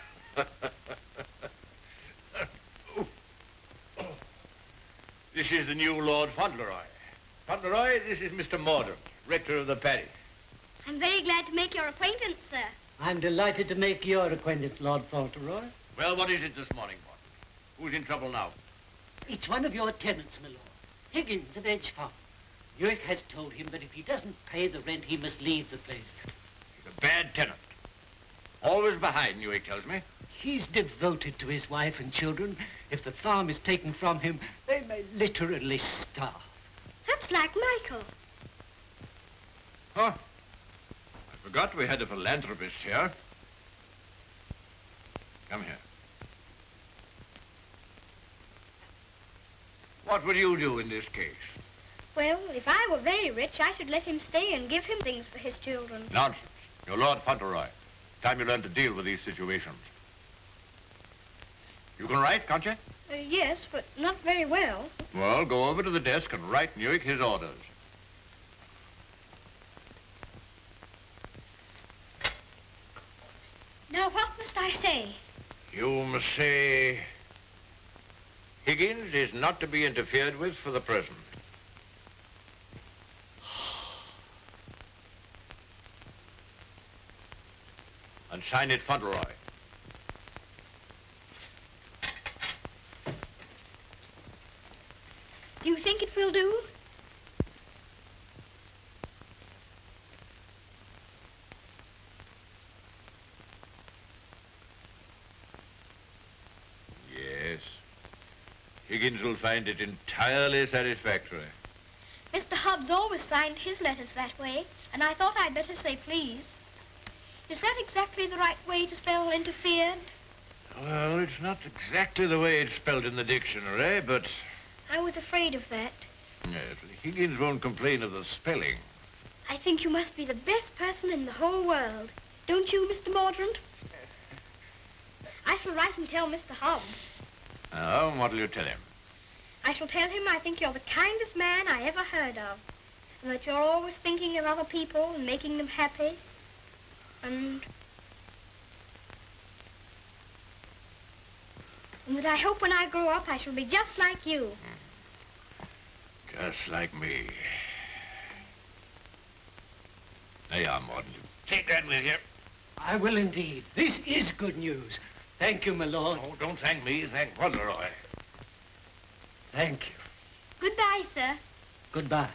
This is the new Lord Fauntleroy. Fauntleroy, this is Mr. Mordaunt, rector of the parish. I'm very glad to make your acquaintance, sir. I'm delighted to make your acquaintance, Lord Fauntleroy. Well, what is it this morning, Mordaunt? Who's in trouble now? It's one of your tenants, my lord. Higgins of Edgefarm. York has told him that if he doesn't pay the rent, he must leave the place. He's a bad tenant. Always behind, Newick tells me. He's devoted to his wife and children. If the farm is taken from him, they may literally starve. That's like Michael. Huh? I forgot we had a philanthropist here. Come here. What would you do in this case? Well, if I were very rich, I should let him stay and give him things for his children. Nonsense. You're Lord Fauntleroy. Time you learn to deal with these situations. You can write, can't you? Yes, but not very well. Well, go over to the desk and write Newick his orders. Now, what must I say? You must say... Higgins is not to be interfered with for the present. And sign it Fauntleroy. Do you think it will do? Yes. Higgins will find it entirely satisfactory. Mr. Hobbs always signed his letters that way, and I thought I'd better say please. Is that exactly the right way to spell interfered? Well, it's not exactly the way it's spelled in the dictionary, but... I was afraid of that. Yes, Higgins won't complain of the spelling. I think you must be the best person in the whole world. Don't you, Mr. Mordaunt? I shall write and tell Mr. Hobbs. Oh, and what'll you tell him? I shall tell him I think you're the kindest man I ever heard of, and that you're always thinking of other people and making them happy, and that I hope when I grow up I shall be just like you. Just like me. There you are, Mordaunt. Take that with you. I will indeed. This is good news. Thank you, my lord. Oh, don't thank me. Thank Fauntleroy. Thank you. Goodbye, sir. Goodbye.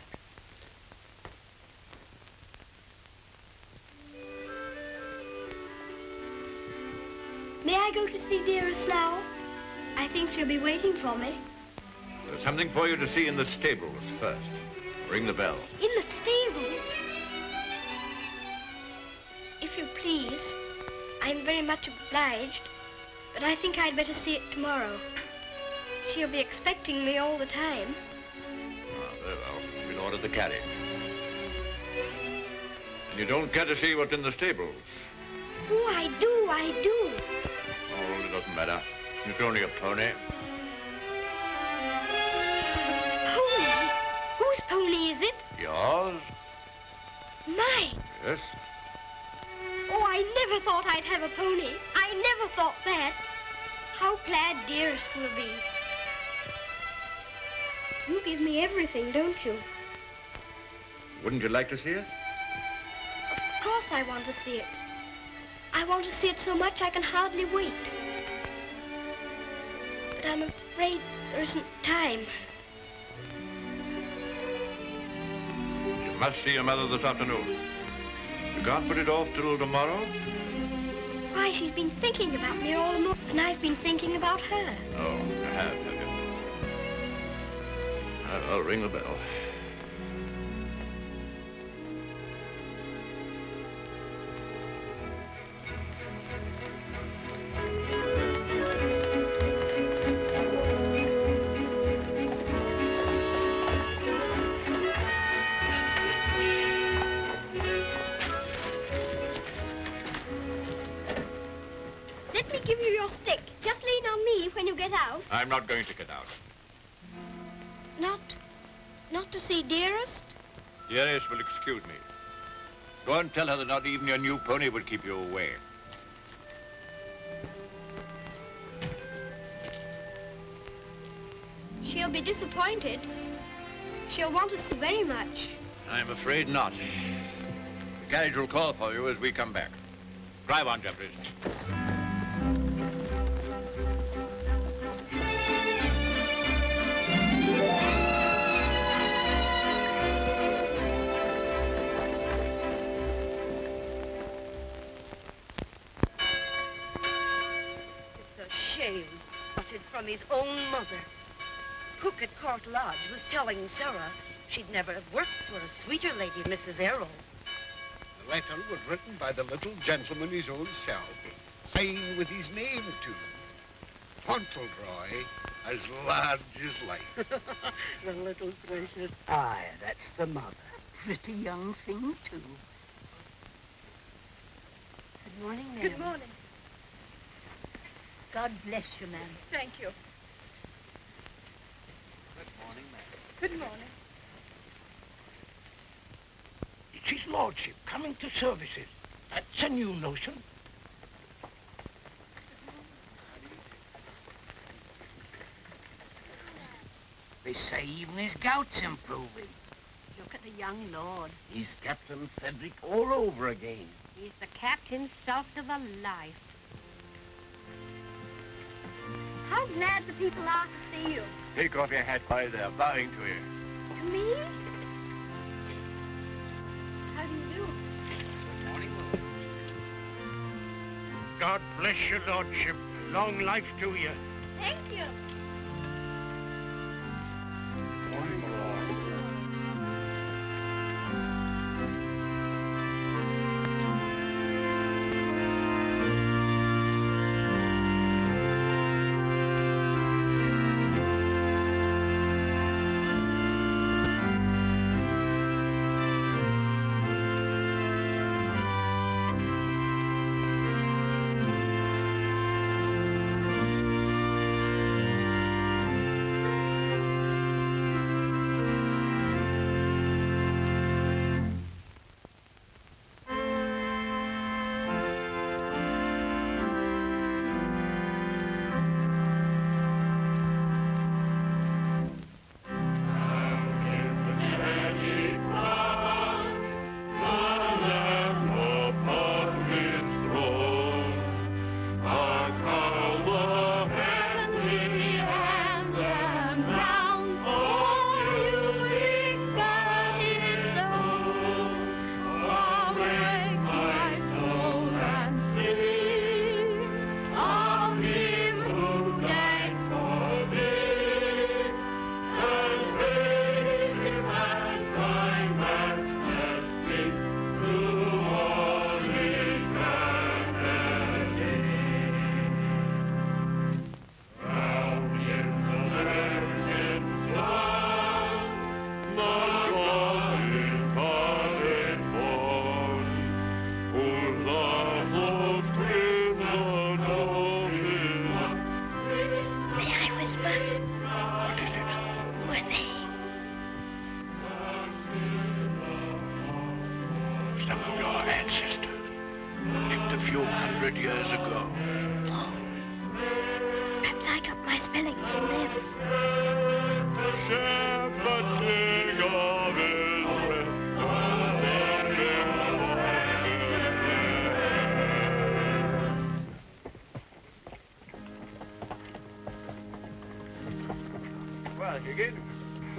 May I go to see Dearest now? I think she'll be waiting for me. There's something for you to see in the stables first. Ring the bell. In the stables? If you please, I'm very much obliged, but I think I'd better see it tomorrow. She'll be expecting me all the time. Ah, very well. We'll order the carriage. And you don't care to see what's in the stables? Oh, I do, I do. Oh, it doesn't matter. It's only a pony. Pony? Whose pony is it? Yours? Mine. Yes. Oh, I never thought I'd have a pony. I never thought that. How glad Dearest will be. You give me everything, don't you? Wouldn't you like to see it? Of course I want to see it. I want to see it so much I can hardly wait. But I'm afraid there isn't time. You must see your mother this afternoon. You can't put it off till tomorrow? Why, she's been thinking about me all the morning, and I've been thinking about her. Oh, you have you? I'll ring the bell. Let me give you your stick. Just lean on me when you get out. I'm not going to get out. Not to see Dearest? Dearest will excuse me. Go and tell her that not even your new pony would keep you away. She'll be disappointed. She'll want to see very much. I'm afraid not. The carriage will call for you as we come back. Drive on, Jeffries. Butted from his own mother. Cook at Court Lodge was telling Sarah she'd never have worked for a sweeter lady, Mrs. Errol. The letter was written by the little gentleman his own self, signed with his name too. Fauntleroy, as large as life. The little precious. Aye, that's the mother. Pretty young thing, too. Good morning, ma'am. Good morning. God bless you, ma'am. Thank you. Good morning, ma'am. Good morning. It's his lordship coming to services. That's a new notion. They say even his gout's improving. Look at the young lord. He's Captain Cedric all over again. He's the captain's salt of a life. How glad the people are to see you. Take off your hat, boy. They're bowing to you. To me? How do you do? Good morning, God bless your lordship. Long life to you. Thank you. morning, my lord.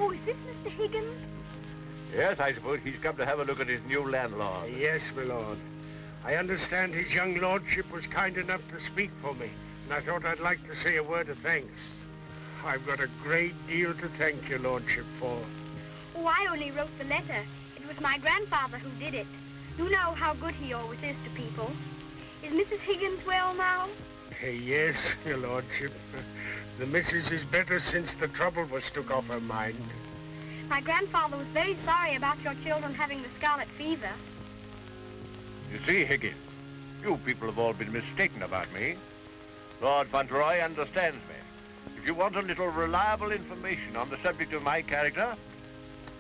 Oh, is this Mr. Higgins? Yes, I suppose he's come to have a look at his new landlord. Yes, my lord. I understand his young lordship was kind enough to speak for me, and I thought I'd like to say a word of thanks. I've got a great deal to thank your lordship for. Oh, I only wrote the letter. It was my grandfather who did it. You know how good he always is to people. Is Mrs. Higgins well now? Yes, your lordship. The missus is better since the trouble was took off her mind. My grandfather was very sorry about your children having the scarlet fever. You see, Higgins, you people have all been mistaken about me. Lord Fauntleroy understands me. If you want a little reliable information on the subject of my character,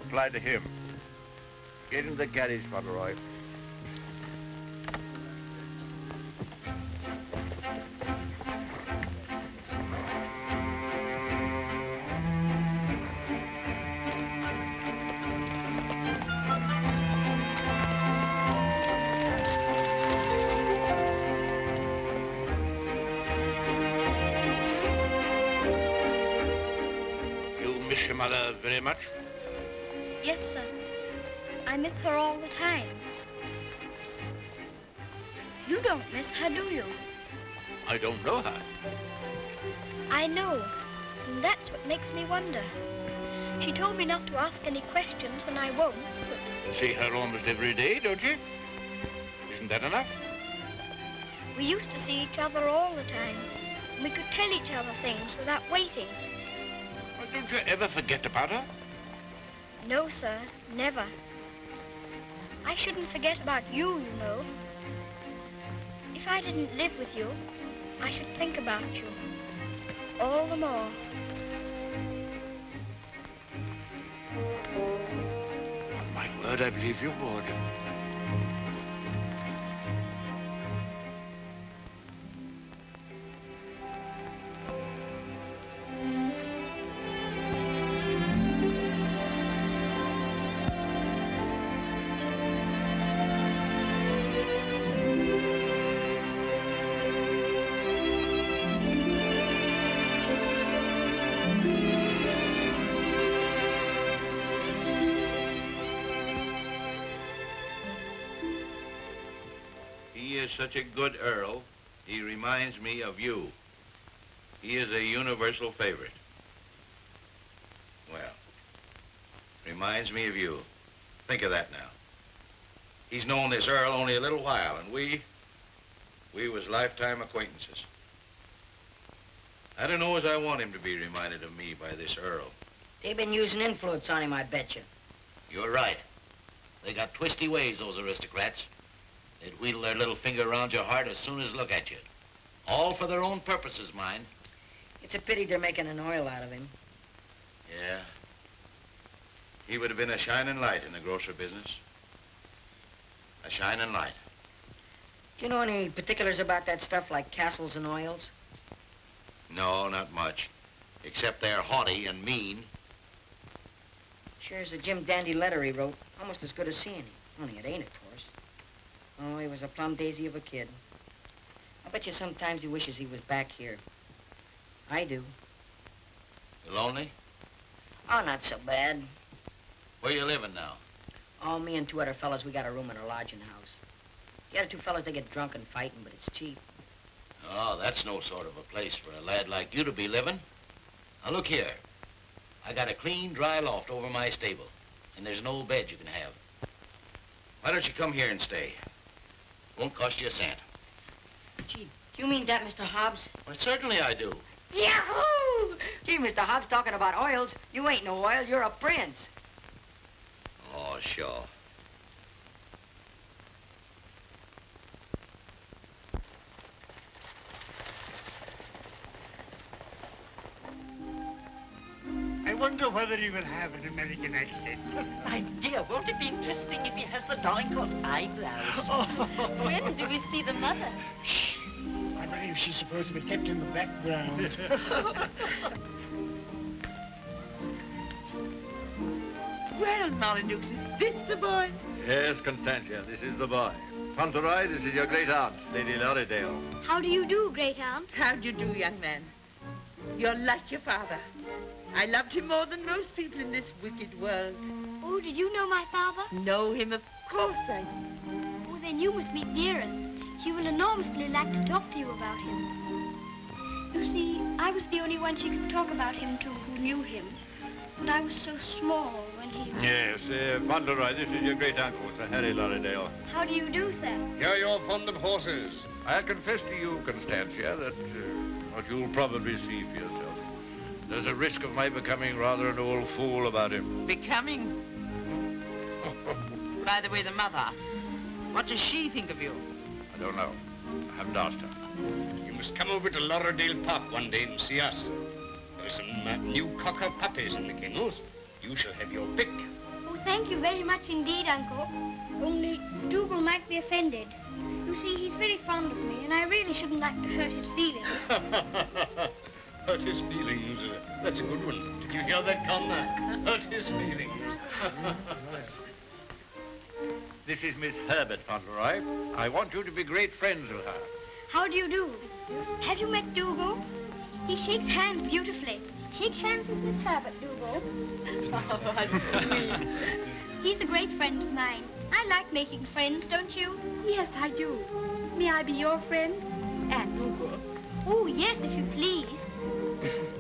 apply to him. Get in the carriage, Fauntleroy. Mother very much? Yes, sir. I miss her all the time. You don't miss her, do you? I don't know her. I know. And that's what makes me wonder. She told me not to ask any questions, and I won't. But... See her almost every day, don't you? Isn't that enough? We used to see each other all the time. And we could tell each other things without waiting. Don't you ever forget about her? No, sir, never. I shouldn't forget about you, you know. If I didn't live with you, I should think about you. All the more. On my word, I believe you would. is such a good Earl, he reminds me of you. He is a universal favorite. Well, reminds me of you. Think of that now. He's known this Earl only a little while, and we was lifetime acquaintances. I don't know as I want him to be reminded of me by this Earl. They've been using influence on him, I bet you. You're right. They got twisty ways, those aristocrats. They'd wheedle their little finger around your heart as soon as look at you. All for their own purposes, mind. It's a pity they're making an oil out of him. Yeah. He would have been a shining light in the grocer business. A shining light. Do you know any particulars about that stuff like castles and oils? No, not much. Except they're haughty and mean. Sure as a Jim Dandy letter he wrote. Almost as good as seeing him. Only it ain't, of course. Oh, he was a plum daisy of a kid. I bet you sometimes he wishes he was back here. I do. You lonely? Oh, not so bad. Where you living now? Oh, me and two other fellas, we got a room in a lodging house. The other two fellas, they get drunk and fighting, but it's cheap. Oh, that's no sort of a place for a lad like you to be living. Now, look here. I got a clean, dry loft over my stable, and there's an old bed you can have. Why don't you come here and stay? Won't cost you a cent. Gee, do you mean that, Mr. Hobbs? Well, certainly I do. Yahoo! Gee, Mr. Hobbs, talking about oils, you ain't no oil, you're a prince. Oh, sure. I wonder whether he will have an American accent. My dear, won't it be interesting if he has the Dorincourt eyebrows? When do we see the mother? Shh. I believe she's supposed to be kept in the background. Well, Molyneux, is this the boy? Yes, Constantia, this is the boy. Fauntleroy, this is your great aunt, Lady Lorridale. How do you do, great aunt? How do you do, young man? You're like your father. I loved him more than most people in this wicked world. Oh, did you know my father? Know him? Of course I do. Oh, then you must meet Dearest. She will enormously like to talk to you about him. You see, I was the only one she could talk about him to who knew him. And I was so small when he... Yes, Fauntleroy, this is your great-uncle, Sir Harry Lorridale. How do you do, sir? Hear you're fond of horses. I'll confess to you, Constantia, that what you'll probably see for yourself. There's a risk of my becoming rather an old fool about him. Becoming? By the way, the mother, what does she think of you? I don't know. I haven't asked her. You must come over to Lorridale Park one day and see us. There's some new cocker puppies in the kennels. You shall have your pick. Oh, thank you very much indeed, Uncle. Only Dougal might be offended. You see, he's very fond of me, and I really shouldn't like to hurt his feelings. Hurt his feelings. That's a good one. Did you hear that, Connor? Hurt his feelings. This is Miss Herbert Fauntleroy. I want you to be great friends with her. How do you do? Have you met Dougal? He shakes hands beautifully. Shake hands with Miss Herbert, Dougal. He's a great friend of mine. I like making friends, don't you? Yes, I do. May I be your friend? And Dougal. Oh, yes, if you please.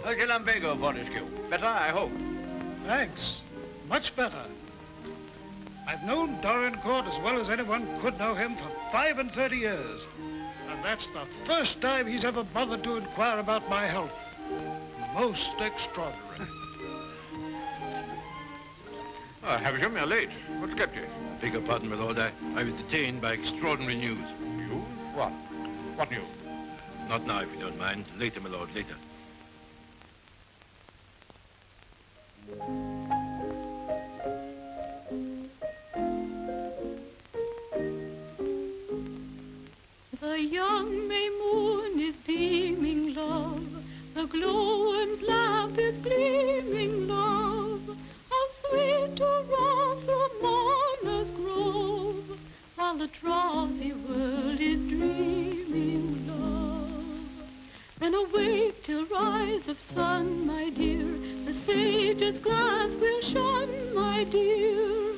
Okay, Lumbago, Fortescue. Better, I hope. Thanks. Much better. I've known Dorincourt as well as anyone could know him for 35 years. And that's the first time he's ever bothered to inquire about my health. Most extraordinary. Havisham, you're late. What's kept you? Beg your pardon, my lord. I was detained by extraordinary news. News? What? What news? Not now, if you don't mind. Later, my lord, later. The young May moon is beaming, love. The glowworm's lamp is gleaming, love. How sweet to roam through Mona's grove, while the drowsy world is dreaming, love. Then awake till rise of sun, my dear. The sage's glass will shun, my dear.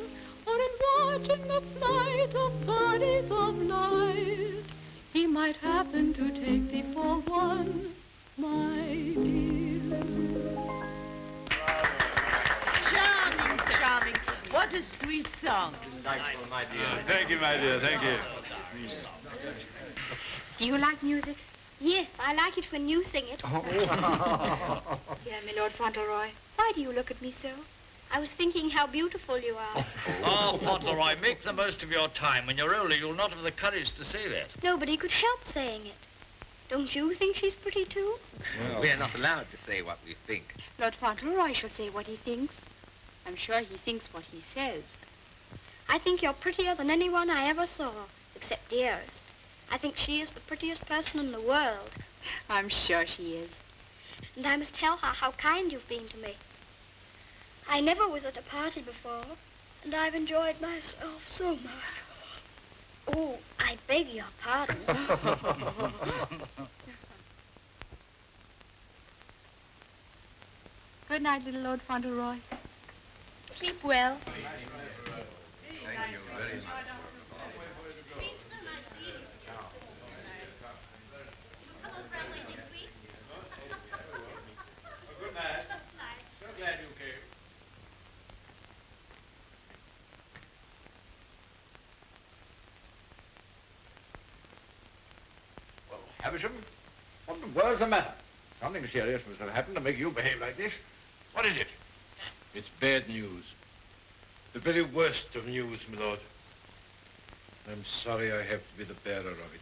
Or in watching the flight of bodies of light, he might happen to take thee for one, my dear. Charming, charming. What a sweet song. Delightful, my dear. Thank you, my dear. Thank you. Do you like music? Yes, I like it when you sing it. Dear my Lord Fauntleroy, why do you look at me so? I was thinking how beautiful you are. Oh, Fauntleroy, make the most of your time. When you're older, you'll not have the courage to say that. Nobody could help saying it. Don't you think she's pretty, too? Well, we're not allowed to say what we think. Lord Fauntleroy shall say what he thinks. I'm sure he thinks what he says. I think you're prettier than anyone I ever saw, except Dearest. I think she is the prettiest person in the world. I'm sure she is. And I must tell her how kind you've been to me. I never was at a party before, and I've enjoyed myself so much. Oh, I beg your pardon. Good night, little Lord Fauntleroy. Keep well. Thank you very much. Good night. So glad you came. Well, Havisham, what the world's the matter? Something serious must have happened to make you behave like this. What is it? It's bad news. The very worst of news, my lord. I'm sorry I have to be the bearer of it.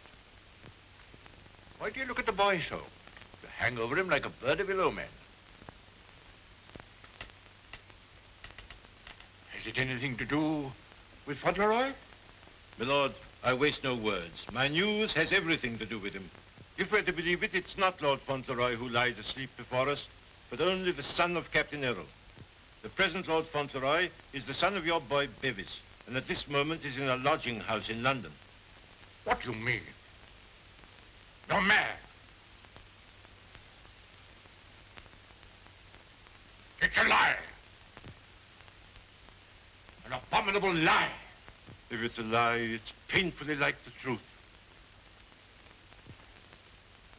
Why do you look at the boy so? You hang over him like a bird of ill omen. Has it anything to do with Fauntleroy? My lord, I waste no words. My news has everything to do with him. If we're to believe it, it's not Lord Fauntleroy who lies asleep before us, but only the son of Captain Errol. The present Lord Fauntleroy is the son of your boy Bevis, and at this moment is in a lodging house in London. What do you mean? You're mad. It's a lie. An abominable lie. If it's a lie, it's painfully like the truth.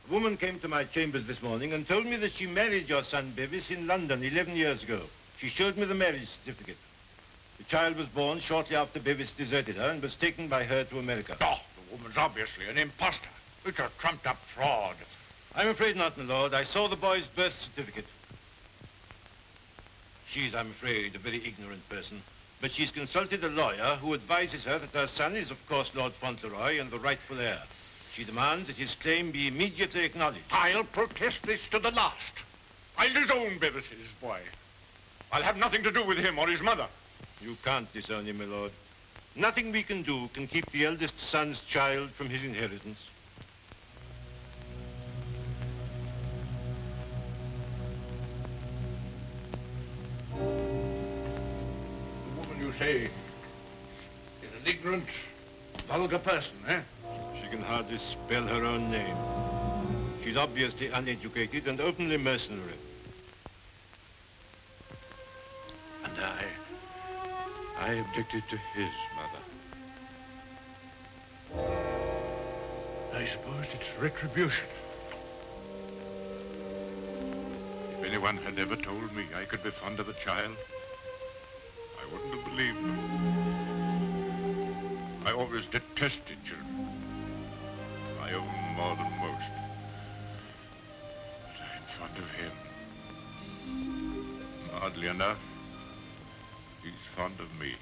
A woman came to my chambers this morning and told me that she married your son Bevis in London 11 years ago. She showed me the marriage certificate. The child was born shortly after Bevis deserted her and was taken by her to America. Oh, the woman's obviously an imposter. It's a trumped-up fraud. I'm afraid not, my lord. I saw the boy's birth certificate. She's, I'm afraid, a very ignorant person. But she's consulted a lawyer who advises her that her son is, of course, Lord Fauntleroy and the rightful heir. She demands that his claim be immediately acknowledged. I'll protest this to the last. I'll disown Bevis's boy. I'll have nothing to do with him or his mother. You can't disown him, my lord. Nothing we can do can keep the eldest son's child from his inheritance. The woman you say is an ignorant, vulgar person, eh? She can hardly spell her own name. She's obviously uneducated and openly mercenary. And I objected to his mother. I suppose it's retribution. If anyone had ever told me I could be fond of a child, I wouldn't have believed them. I always detested children. I owe them more than most. But I'm fond of him. Oddly enough, he's fond of me.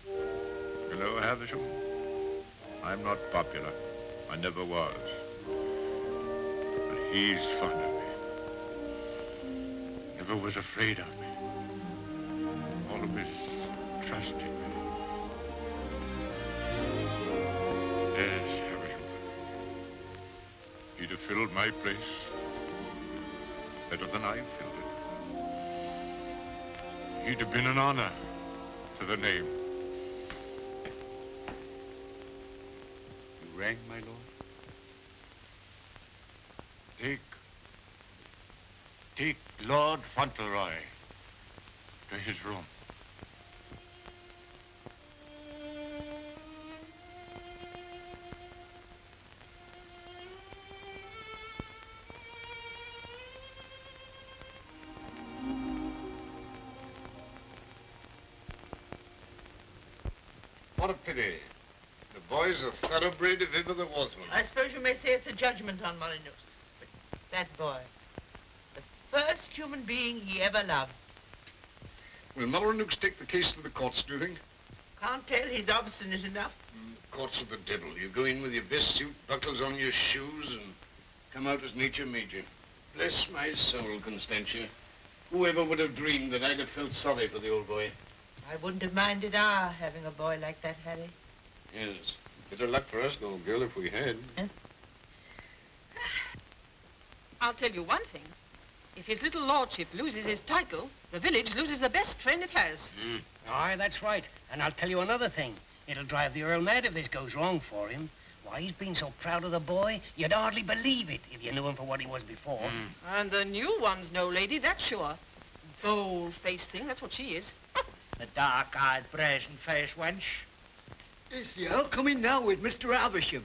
You know, Havisham, I'm not popular. I never was. But he's fond of me. Never was afraid of me. Always trusted me. Yes, Havisham. He'd have filled my place better than I filled it. He'd have been an honor to the name. You rang, my lord? Take Lord Fauntleroy to his room. What a pity. The boy's a thoroughbred if ever there was one. I suppose you may say it's a judgment on Molyneux. But that boy, the first human being he ever loved. Will Molyneux take the case to the courts, do you think? Can't tell. He's obstinate enough. Courts of the devil. You go in with your best suit, buckles on your shoes, and come out as nature made you. Bless my soul, Constantia. Whoever would have dreamed that I'd have felt sorry for the old boy? I wouldn't have minded our having a boy like that, Harry. Yes. Bit of luck for us, old girl, if we had. I'll tell you one thing. If his little lordship loses his title, the village loses the best friend it has. Aye, that's right. And I'll tell you another thing. It'll drive the Earl mad if this goes wrong for him. Why, he's been so proud of the boy, you'd hardly believe it if you knew him for what he was before. And the new one's no lady, that's sure. Bold-faced thing, that's what she is. The dark-eyed, brazen-faced wench. Yes, the Earl come in now with Mr. Aversham.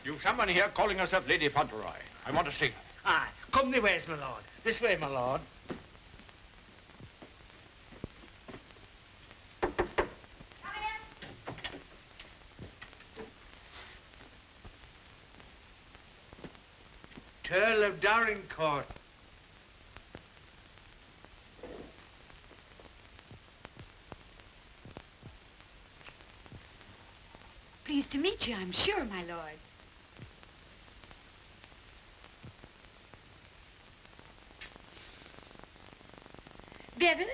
You've someone here calling herself Lady Fauntleroy. I want to see her. Aye, come the ways, my lord. This way, my lord. Earl of Dorincourt. Pleased to meet you, I'm sure, my lord. Bevis?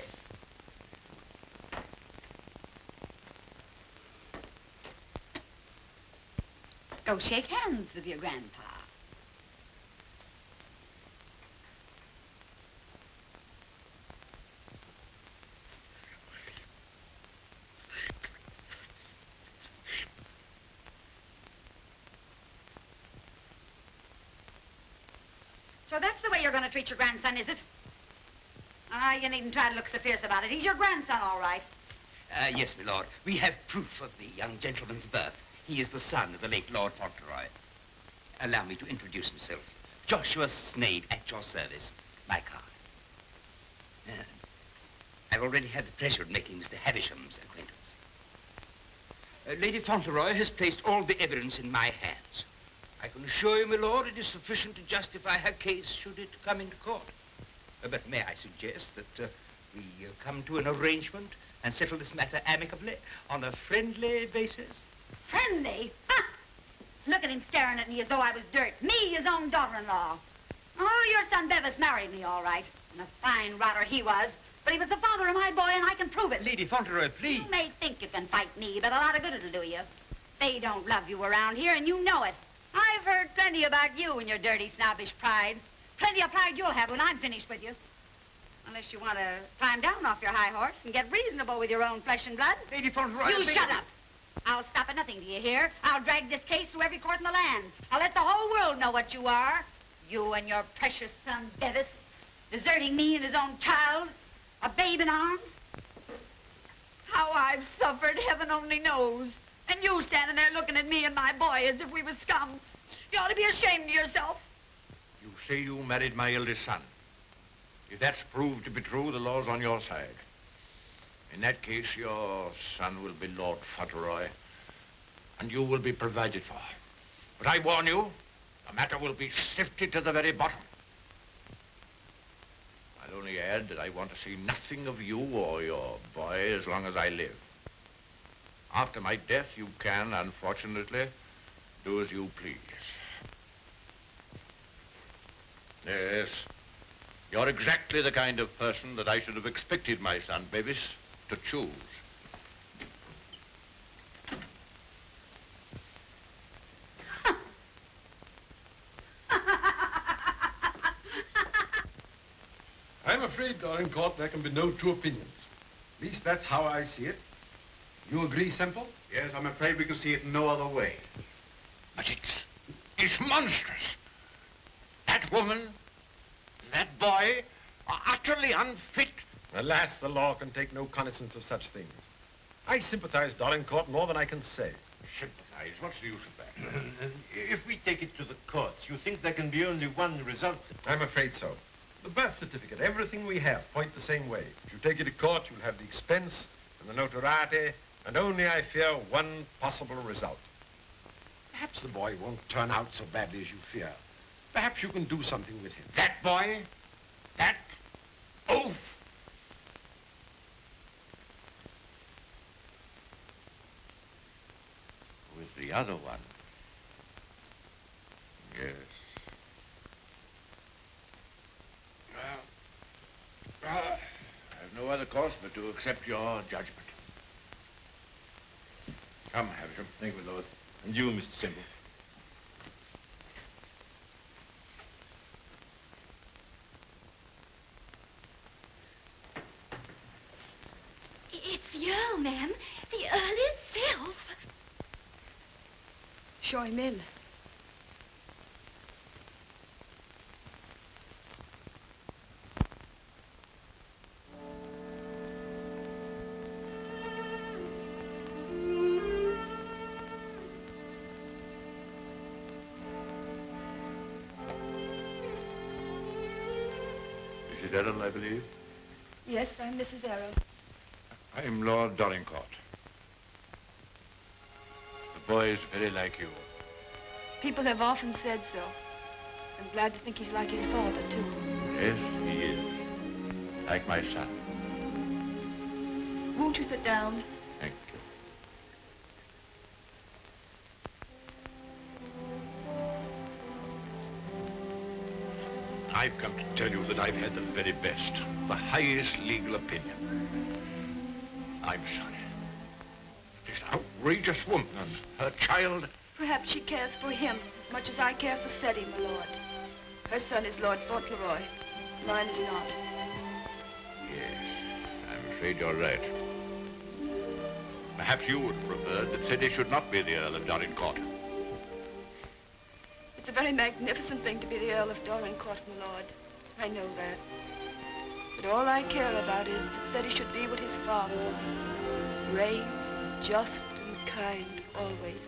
Go shake hands with your grandpa. So that's the way you're going to treat your grandson, is it? Ah, you needn't try to look so fierce about it. He's your grandson, all right. Yes, my lord. We have proof of the young gentleman's birth. He is the son of the late Lord Fauntleroy. Allow me to introduce himself. Joshua Sneyd, at your service. My card. I've already had the pleasure of making Mr. Havisham's acquaintance. Lady Fauntleroy has placed all the evidence in my hands. I can assure you, my lord, it is sufficient to justify her case should it come into court. But may I suggest that we come to an arrangement and settle this matter amicably on a friendly basis? Friendly? Ha! Look at him staring at me as though I was dirt. Me, his own daughter-in-law. Oh, your son Bevis married me, all right. And a fine rotter he was. But he was the father of my boy, and I can prove it. Lady Fauntleroy, please. You may think you can fight me, but a lot of good it'll do you. They don't love you around here, and you know it. I've heard plenty about you and your dirty, snobbish pride. Plenty of pride you'll have when I'm finished with you. Unless you want to climb down off your high horse and get reasonable with your own flesh and blood. Lady Fauntleroy... You shut up. I'll stop at nothing, do you hear? I'll drag this case through every court in the land. I'll let the whole world know what you are. You and your precious son, Bevis, deserting me and his own child, a babe in arms. How I've suffered, heaven only knows. And you standing there looking at me and my boy as if we were scum. You ought to be ashamed of yourself. You say you married my eldest son. If that's proved to be true, the law's on your side. In that case, your son will be Lord Fauntleroy, and you will be provided for. But I warn you, the matter will be sifted to the very bottom. I'll only add that I want to see nothing of you or your boy as long as I live. After my death, you can, unfortunately, do as you please. Yes, you're exactly the kind of person that I should have expected my son, Bevis, to choose. I'm afraid, Dorincourt, there can be no two opinions. At least that's how I see it. You agree, Semple? Yes, I'm afraid we can see it no other way. But it's monstrous. That woman, that boy, are utterly unfit. Alas, the law can take no cognizance of such things. I sympathize, Dorincourt, more than I can say. Sympathize? What's the use of that? If we take it to the courts, you think there can be only one result? I'm afraid so. The birth certificate, everything we have, point the same way. If you take it to court, you'll have the expense and the notoriety, and only, I fear, one possible result. Perhaps the boy won't turn out so badly as you fear. Perhaps you can do something with him. That boy? That oaf? With the other one. Yes. Well, I have no other course but to accept your judgment. Come, Havisham. Thank you, Lord. And you, Mr. Semple. It's the Earl, ma'am. The Earl himself. Show him in. Mrs. Errol, I believe. Yes, I'm Mrs. Errol. I'm Lord Dorincourt. The boy's very like you. People have often said so. I'm glad to think he's like his father, too. Yes, he is. Like my son. Won't you sit down? Thank you. I've come to tell you that I've had the very best, the highest legal opinion. I'm sorry. This outrageous woman and her child. Perhaps she cares for him as much as I care for Ceddie, my lord. Her son is Lord Fauntleroy. Mine is not. Yes, I'm afraid you're right. Perhaps you would prefer that Ceddie should not be the Earl of Dorincourt. It's a very magnificent thing to be the Earl of Dorincourt, my lord. I know that. But all I care about is that Ceddie should be what his father was. Brave, just, and kind, always.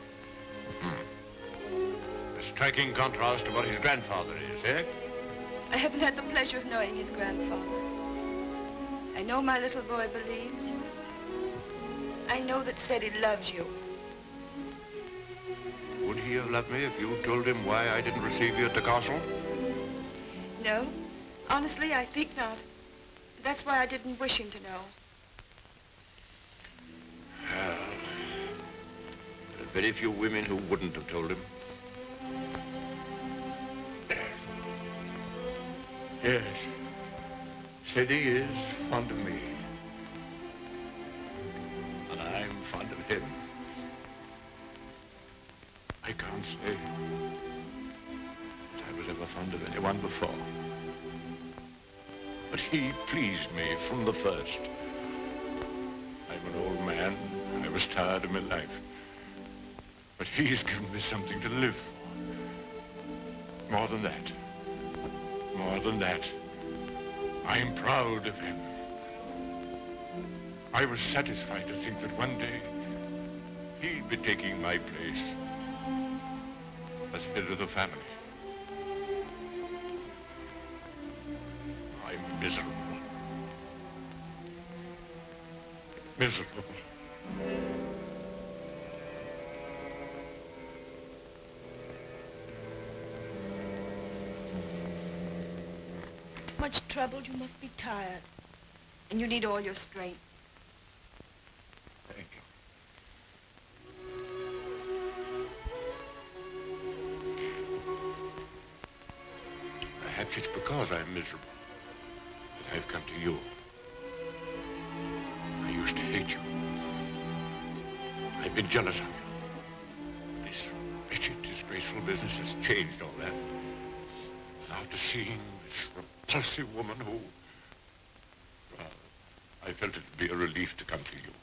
A striking contrast to what his grandfather is, eh? I haven't had the pleasure of knowing his grandfather. I know my little boy believes you. I know that Ceddie loves you. Would he have loved me if you told him why I didn't receive you at the castle? No. Honestly, I think not. That's why I didn't wish him to know. Well, there are very few women who wouldn't have told him. Yes, Ceddie is fond of me. And I'm fond of him. I can't say that I was ever fond of anyone before. But he pleased me from the first. I'm an old man. I was tired of my life. But he's given me something to live for. More than that. More than that. I'm proud of him. I was satisfied to think that one day he'd be taking my place as head of the family. I'm miserable. Miserable. Much troubled, you must be tired. And you need all your strength. Thank you. Perhaps it's because I'm miserable that I've come to you. I used to hate you. I've been jealous of you. This wretched, disgraceful business has changed all that. After seeing this repulsive woman who... Well, I felt it'd be a relief to come to you.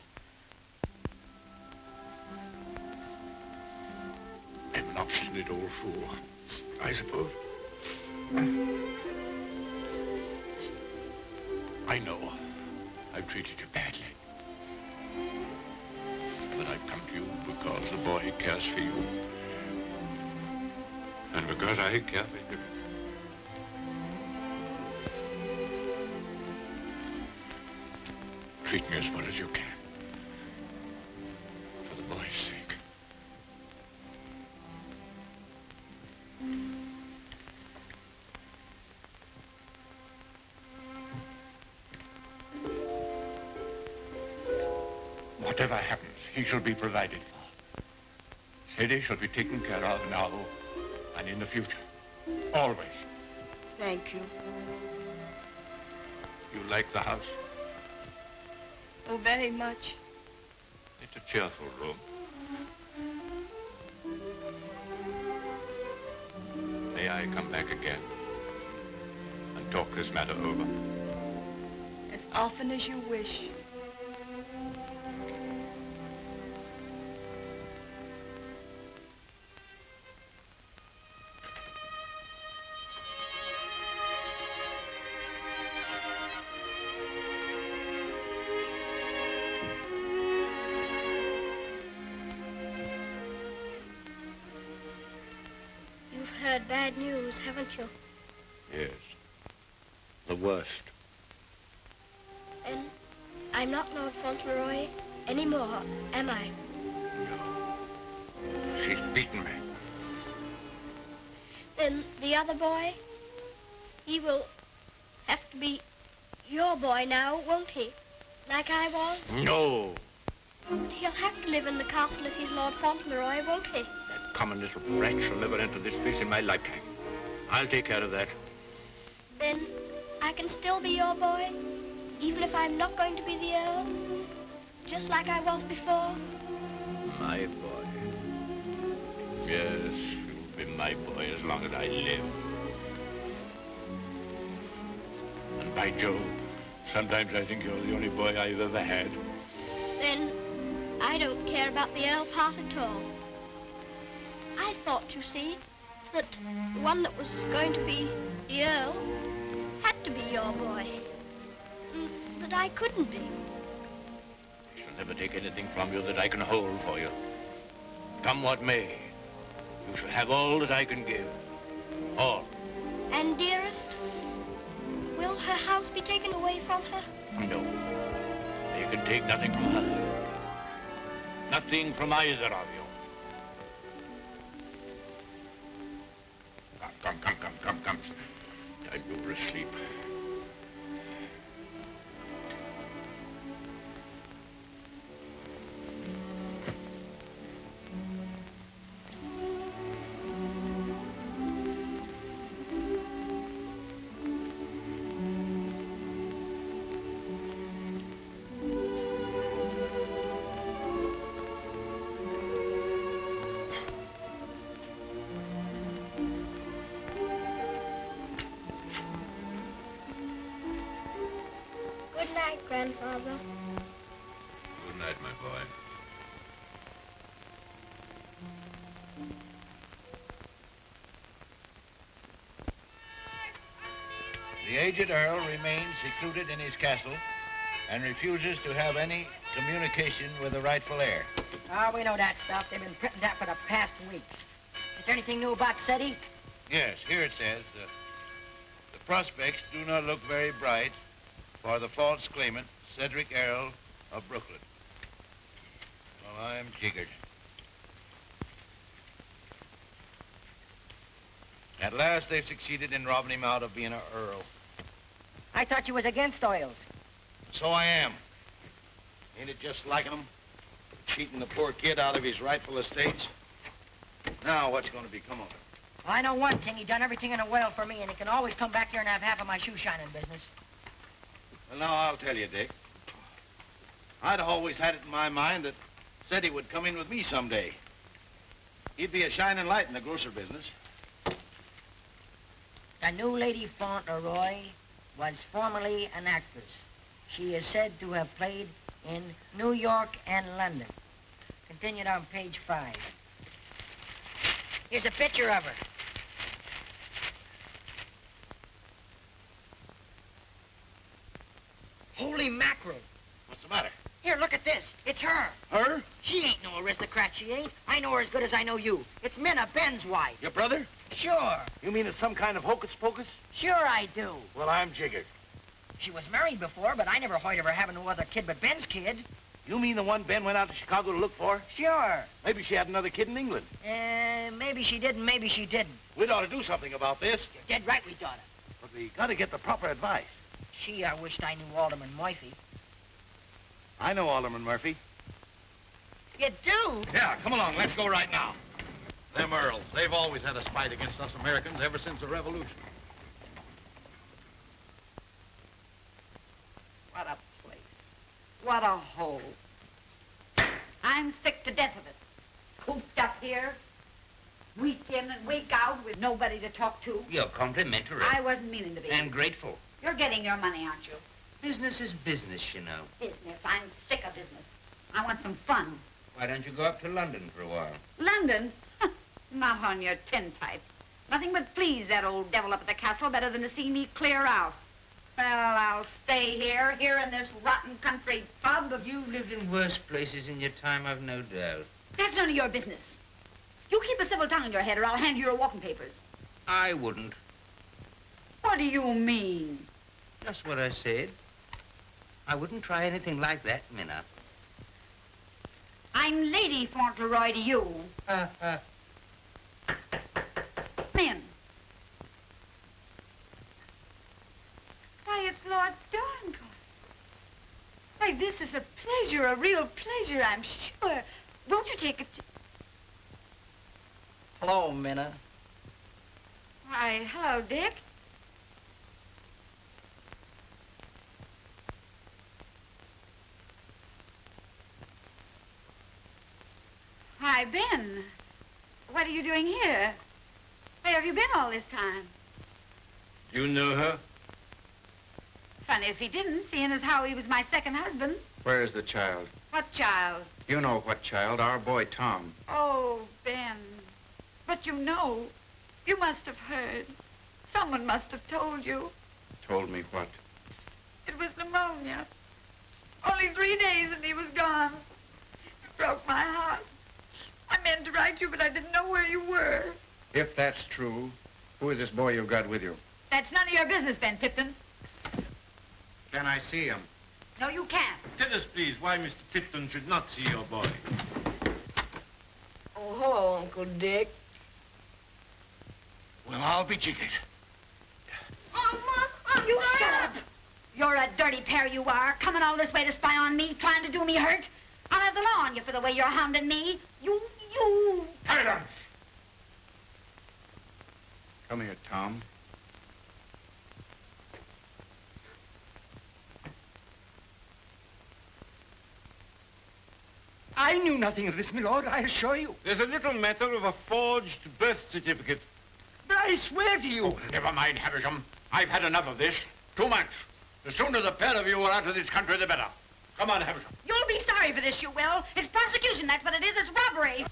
I'm an obstinate old fool, I suppose. I know I've treated you badly. But I've come to you because the boy cares for you. And because I care for him. treat me as well as you can. For the boy's sake. Whatever happens, he shall be provided for. Ceddie shall be taken care of now and in the future. Always. Thank you. You like the house? Oh, very much. It's a cheerful room. May I come back again and talk this matter over? As often as you wish. Bad news, haven't you? Yes. The worst. And I'm not Lord Fauntleroy anymore, am I? No. She's beaten me. Then the other boy, he will have to be your boy now, won't he? Like I was? No. He'll have to live in the castle if he's Lord Fauntleroy, won't he? Common little brat shall never enter this place in my lifetime. I'll take care of that. Then I can still be your boy, even if I'm not going to be the Earl, just like I was before? My boy. Yes, you'll be my boy as long as I live. And by Jove, sometimes I think you're the only boy I've ever had. Then I don't care about the Earl part at all. I thought, you see, that the one that was going to be the Earl had to be your boy. That I couldn't be. I shall never take anything from you that I can hold for you. Come what may, you shall have all that I can give. All. And Dearest? Will her house be taken away from her? No. You can take nothing from her. Nothing from either of you. Come. Time to go to sleep. Good night, Grandfather. Good night, my boy. The aged Earl remains secluded in his castle and refuses to have any communication with the rightful heir. Oh, we know that stuff. They've been printing that for the past weeks. Is there anything new about Ceddie? Yes, here it says, the prospects do not look very bright for the false claimant, Cedric Errol of Brooklyn. Well, I'm jiggered. At last, they've succeeded in robbing him out of being an earl. I thought you was against oils. So I am. Ain't it just like him? Cheating the poor kid out of his rightful estates? Now, what's going to become of him? Well, I know one thing. He done everything in a well for me, and he can always come back here and have half of my shoe shining business. Well, now, I'll tell you, Dick. I'd always had it in my mind that Ceddie would come in with me someday. He'd be a shining light in the grocer business. The new Lady Fauntleroy was formerly an actress. She is said to have played in New York and London. Continued on page 5. Here's a picture of her. Holy mackerel. What's the matter? Here, look at this. It's her. Her? She ain't no aristocrat, she ain't. I know her as good as I know you. It's Minna, Ben's wife. Your brother? Sure. You mean it's some kind of hocus pocus? Sure I do. Well, I'm jiggered. She was married before, but I never heard of her having no other kid but Ben's kid. You mean the one Ben went out to Chicago to look for? Sure. Maybe she had another kid in England. Maybe she did and maybe she didn't. We'd ought to do something about this. You're dead right we oughta. But we got to get the proper advice. Gee, I wished I knew Alderman Murphy. I know Alderman Murphy. You do? Yeah, come along. Let's go right now. Them Earls, they've always had a spite against us Americans ever since the Revolution. What a place. What a hole. I'm sick to death of it. Cooped up here, week in and week out with nobody to talk to. You're complimentary. I wasn't meaning to be. And grateful. You're getting your money, aren't you? Business is business, you know. Business. I'm sick of business. I want some fun. Why don't you go up to London for a while? London? Not on your tintype. Nothing but please that old devil up at the castle better than to see me clear out. Well, I'll stay here in this rotten country pub. You've lived in worse places in your time, I've no doubt. That's none of your business. You keep a civil tongue in your head or I'll hand you your walking papers. I wouldn't. What do you mean? Just what I said. I wouldn't try anything like that, Minna. I'm Lady Fauntleroy to you. Men. Why, it's Lord Dorincourt. Why, this is a pleasure, a real pleasure, I'm sure. Won't you take a... Hello, Minna. Why, hello, Dick. Hi, Ben. What are you doing here? Where have you been all this time? You know her? Funny if he didn't, seeing as how he was my second husband. Where's the child? What child? You know what child, our boy Tom. Oh, Ben. But you know, you must have heard. Someone must have told you. Told me what? It was pneumonia. Only 3 days and he was gone. It broke my heart. I meant to write you, but I didn't know where you were. If that's true, who is this boy you've got with you? That's none of your business, Ben Tipton. Can I see him? No, you can't. Tell us, please, why Mr. Tipton should not see your boy. Oh, hello, Uncle Dick. Well, I'll be jiggered. You shut up. You're a dirty pair, you are. Coming all this way to spy on me, trying to do me hurt. I'll have the law on you for the way you're hounding me. You... Silence! Come here, Tom. I knew nothing of this, my lord, I assure you. There's a little matter of a forged birth certificate. But I swear to you... Oh, never mind, Havisham. I've had enough of this. Too much. The sooner the pair of you are out of this country, the better. Come on, Havisham. You'll be sorry for this, you will. It's prosecution, that's what it is. It's robbery.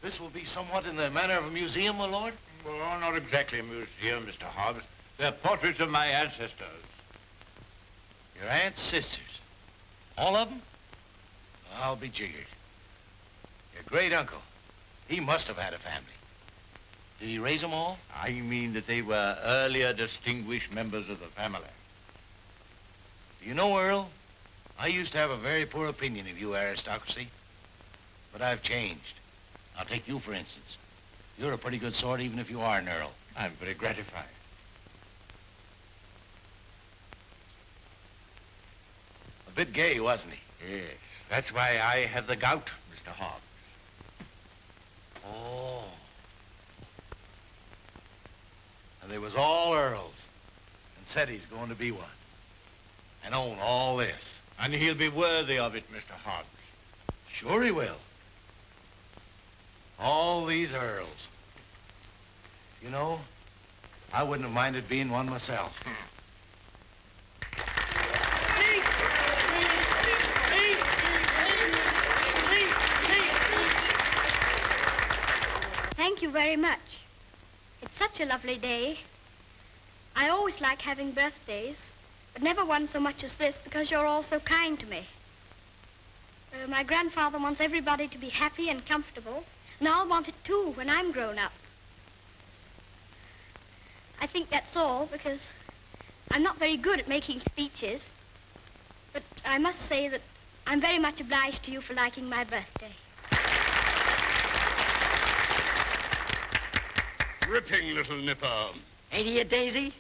This will be somewhat in the manner of a museum, my lord? Well, not exactly a museum, Mr. Hobbs. They're portraits of my ancestors. Your aunt's sisters? All of them? I'll be jiggered. Your great-uncle, he must have had a family. Did he raise them all? I mean that they were earlier distinguished members of the family. Do you know, Earl, I used to have a very poor opinion of you aristocracy, but I've changed. I'll take you, for instance. You're a pretty good sort, even if you are an Earl. I'm very gratified. A bit gay, wasn't he? Yes, that's why I have the gout, Mr. Hobbs. Oh. And they was all Earls. And Ceddie's going to be one. And own all this. And he'll be worthy of it, Mr. Hobbs. Sure he will. All these Earls. You know, I wouldn't have minded being one myself. very much. It's such a lovely day. I always like having birthdays, but never one so much as this because you're all so kind to me. My grandfather wants everybody to be happy and comfortable, and I'll want it too when I'm grown up. I think that's all because I'm not very good at making speeches, but I must say that I'm very much obliged to you for liking my birthday. Ripping little nipper. Ain't he a daisy?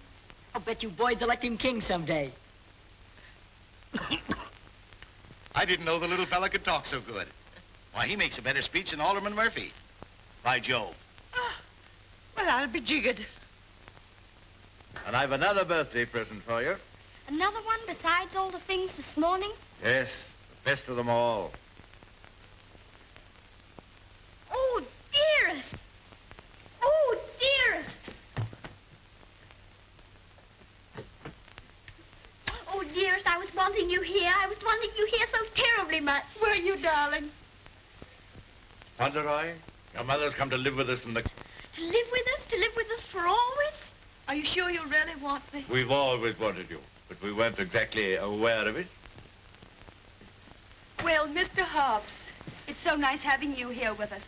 I'll bet you boys elect him king someday. I didn't know the little fella could talk so good. Why, he makes a better speech than Alderman Murphy. By Jove. Well, I'll be jiggered. And I've another birthday present for you. Another one besides all the things this morning? Yes, the best of them all. Oh, dearest! Oh, dearest! Oh, dearest, I was wanting you here. I was wanting you here so terribly much. Were you, darling? Fauntleroy, your mother's come to live with us in the... To live with us? To live with us for always? Are you sure you really want me? We've always wanted you, but we weren't exactly aware of it. Well, Mr. Hobbs, it's so nice having you here with us.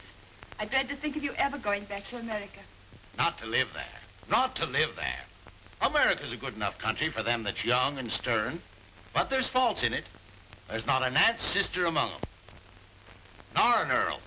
I dread to think of you ever going back to America. Not to live there. Not to live there. America's a good enough country for them that's young and stern, but there's faults in it. There's not an aunt's sister among them. Nor an Earl.